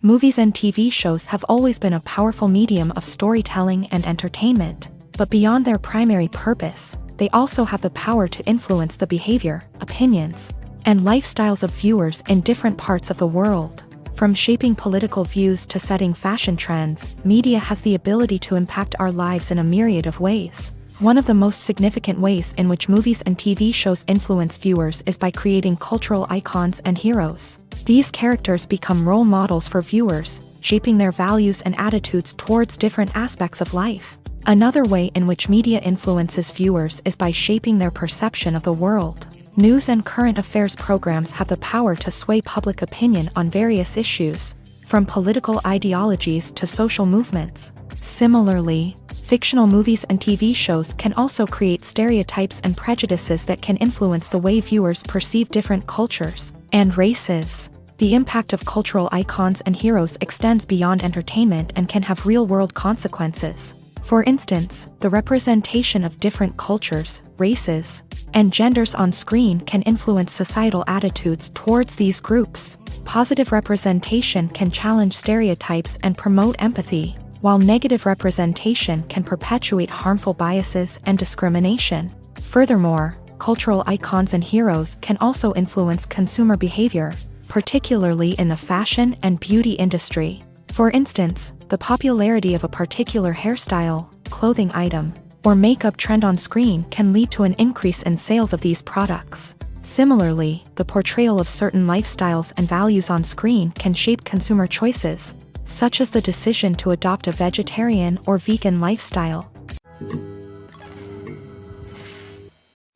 Movies and TV shows have always been a powerful medium of storytelling and entertainment. But beyond their primary purpose, they also have the power to influence the behavior, opinions, and lifestyles of viewers in different parts of the world. From shaping political views to setting fashion trends, media has the ability to impact our lives in a myriad of ways. One of the most significant ways in which movies and TV shows influence viewers is by creating cultural icons and heroes. These characters become role models for viewers, shaping their values and attitudes towards different aspects of life. Another way in which media influences viewers is by shaping their perception of the world. News and current affairs programs have the power to sway public opinion on various issues, from political ideologies to social movements. Similarly, fictional movies and TV shows can also create stereotypes and prejudices that can influence the way viewers perceive different cultures and races. The impact of cultural icons and heroes extends beyond entertainment and can have real-world consequences. For instance, the representation of different cultures, races, and genders on screen can influence societal attitudes towards these groups. Positive representation can challenge stereotypes and promote empathy, while negative representation can perpetuate harmful biases and discrimination. Furthermore, cultural icons and heroes can also influence consumer behavior, particularly in the fashion and beauty industry. For instance, the popularity of a particular hairstyle, clothing item, or makeup trend on screen can lead to an increase in sales of these products. Similarly, the portrayal of certain lifestyles and values on screen can shape consumer choices, such as the decision to adopt a vegetarian or vegan lifestyle.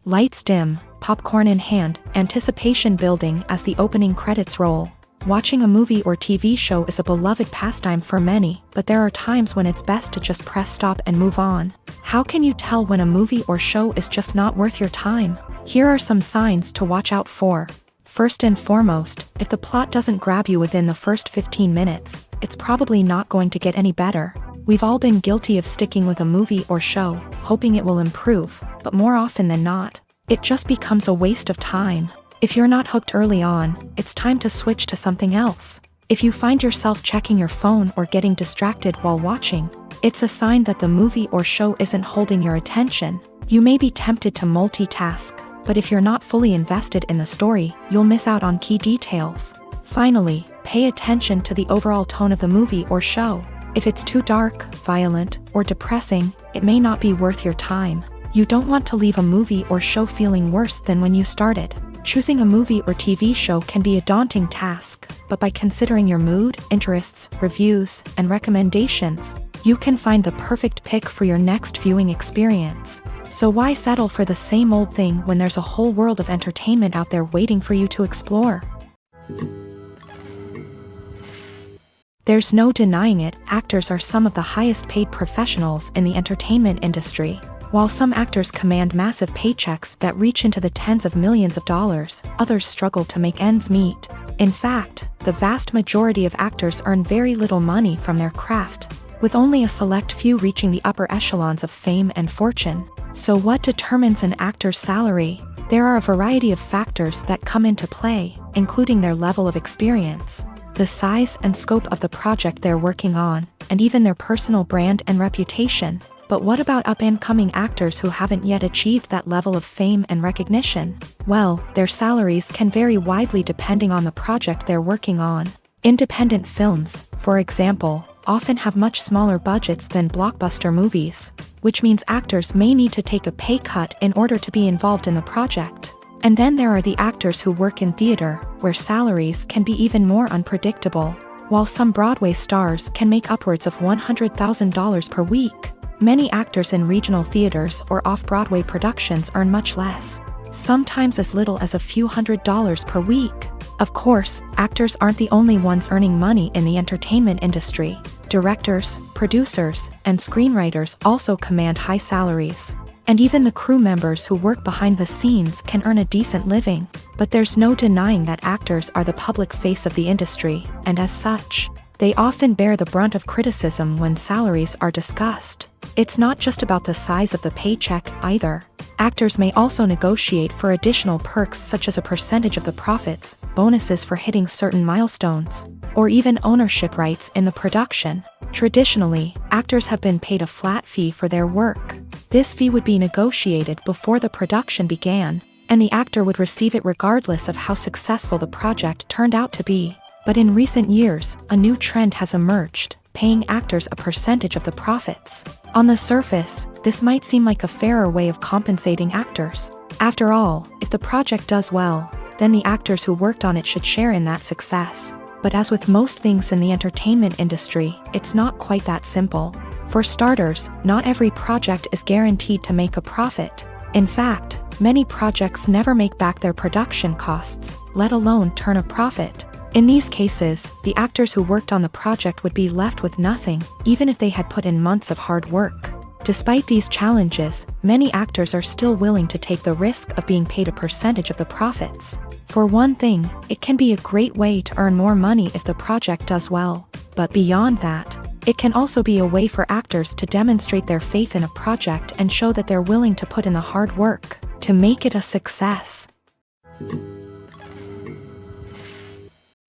Lights dim, popcorn in hand, anticipation building as the opening credits roll. Watching a movie or TV show is a beloved pastime for many, but there are times when it's best to just press stop and move on. How can you tell when a movie or show is just not worth your time? Here are some signs to watch out for. First and foremost, if the plot doesn't grab you within the first 15 minutes, it's probably not going to get any better. We've all been guilty of sticking with a movie or show, hoping it will improve, but more often than not, it just becomes a waste of time. If you're not hooked early on, it's time to switch to something else. If you find yourself checking your phone or getting distracted while watching, it's a sign that the movie or show isn't holding your attention. You may be tempted to multitask, but if you're not fully invested in the story, you'll miss out on key details. Finally, pay attention to the overall tone of the movie or show. If it's too dark, violent, or depressing, it may not be worth your time. You don't want to leave a movie or show feeling worse than when you started. Choosing a movie or TV show can be a daunting task, but by considering your mood, interests, reviews, and recommendations, you can find the perfect pick for your next viewing experience. So why settle for the same old thing when there's a whole world of entertainment out there waiting for you to explore? There's no denying it, actors are some of the highest paid professionals in the entertainment industry. While some actors command massive paychecks that reach into the tens of millions of dollars, others struggle to make ends meet. In fact, the vast majority of actors earn very little money from their craft, with only a select few reaching the upper echelons of fame and fortune. So what determines an actor's salary? There are a variety of factors that come into play, including their level of experience, the size and scope of the project they're working on, and even their personal brand and reputation. But what about up-and-coming actors who haven't yet achieved that level of fame and recognition? Well, their salaries can vary widely depending on the project they're working on. Independent films, for example, often have much smaller budgets than blockbuster movies, which means actors may need to take a pay cut in order to be involved in the project. And then there are the actors who work in theater, where salaries can be even more unpredictable. While some Broadway stars can make upwards of $100,000 per week, many actors in regional theaters or off-Broadway productions earn much less, sometimes as little as a few $100s per week. Of course, actors aren't the only ones earning money in the entertainment industry. Directors, producers, and screenwriters also command high salaries. And even the crew members who work behind the scenes can earn a decent living. But there's no denying that actors are the public face of the industry, and as such, they often bear the brunt of criticism when salaries are discussed. It's not just about the size of the paycheck either. Actors may also negotiate for additional perks such as a percentage of the profits, bonuses for hitting certain milestones, or even ownership rights in the production. Traditionally, actors have been paid a flat fee for their work. This fee would be negotiated before the production began, and the actor would receive it regardless of how successful the project turned out to be. But in recent years, a new trend has emerged, paying actors a percentage of the profits. On the surface, this might seem like a fairer way of compensating actors. After all, if the project does well, then the actors who worked on it should share in that success. But as with most things in the entertainment industry, it's not quite that simple. For starters, not every project is guaranteed to make a profit. In fact, many projects never make back their production costs, let alone turn a profit. In these cases, the actors who worked on the project would be left with nothing, even if they had put in months of hard work. Despite these challenges, many actors are still willing to take the risk of being paid a percentage of the profits. For one thing, it can be a great way to earn more money if the project does well. But beyond that, it can also be a way for actors to demonstrate their faith in a project and show that they're willing to put in the hard work to make it a success.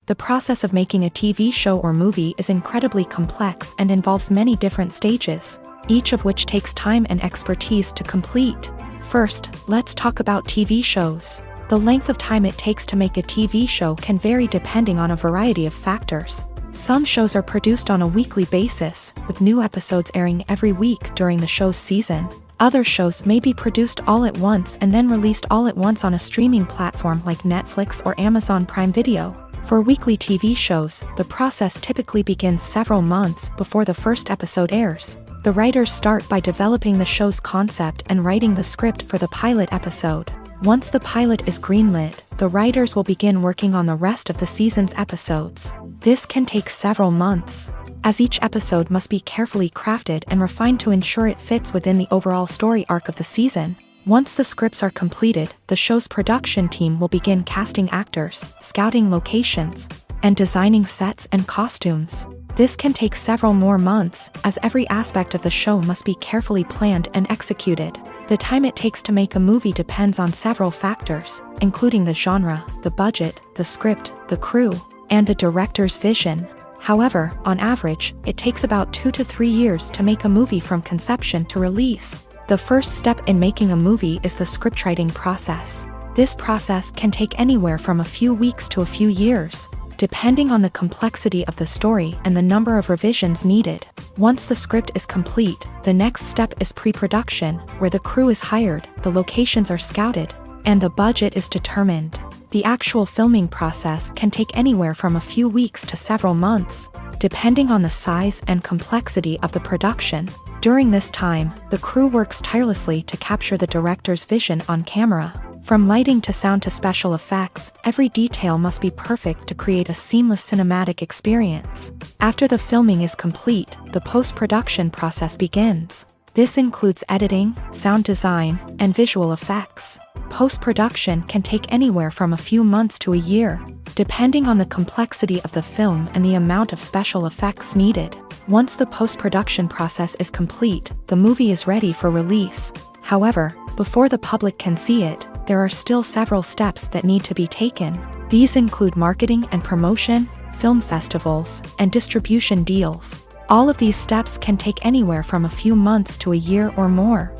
The process of making a TV show or movie is incredibly complex and involves many different stages, each of which takes time and expertise to complete. First, let's talk about TV shows. The length of time it takes to make a TV show can vary depending on a variety of factors. Some shows are produced on a weekly basis, with new episodes airing every week during the show's season. Other shows may be produced all at once and then released all at once on a streaming platform like Netflix or Amazon Prime Video. For weekly TV shows, the process typically begins several months before the first episode airs. The writers start by developing the show's concept and writing the script for the pilot episode. Once the pilot is greenlit, the writers will begin working on the rest of the season's episodes. This can take several months, as each episode must be carefully crafted and refined to ensure it fits within the overall story arc of the season. Once the scripts are completed, the show's production team will begin casting actors, scouting locations, and designing sets and costumes. This can take several more months, as every aspect of the show must be carefully planned and executed. The time it takes to make a movie depends on several factors, including the genre, the budget, the script, the crew, and the director's vision. However, on average, it takes about 2 to 3 years to make a movie from conception to release. The first step in making a movie is the scriptwriting process. This process can take anywhere from a few weeks to a few years, depending on the complexity of the story and the number of revisions needed. Once the script is complete, the next step is pre-production, where the crew is hired, the locations are scouted, and the budget is determined. The actual filming process can take anywhere from a few weeks to several months, depending on the size and complexity of the production. During this time, the crew works tirelessly to capture the director's vision on camera. From lighting to sound to special effects, every detail must be perfect to create a seamless cinematic experience. After the filming is complete, the post-production process begins. This includes editing, sound design, and visual effects. Post-production can take anywhere from a few months to a year, depending on the complexity of the film and the amount of special effects needed. Once the post-production process is complete, the movie is ready for release. However, before the public can see it, there are still several steps that need to be taken. These include marketing and promotion, film festivals, and distribution deals. All of these steps can take anywhere from a few months to a year or more.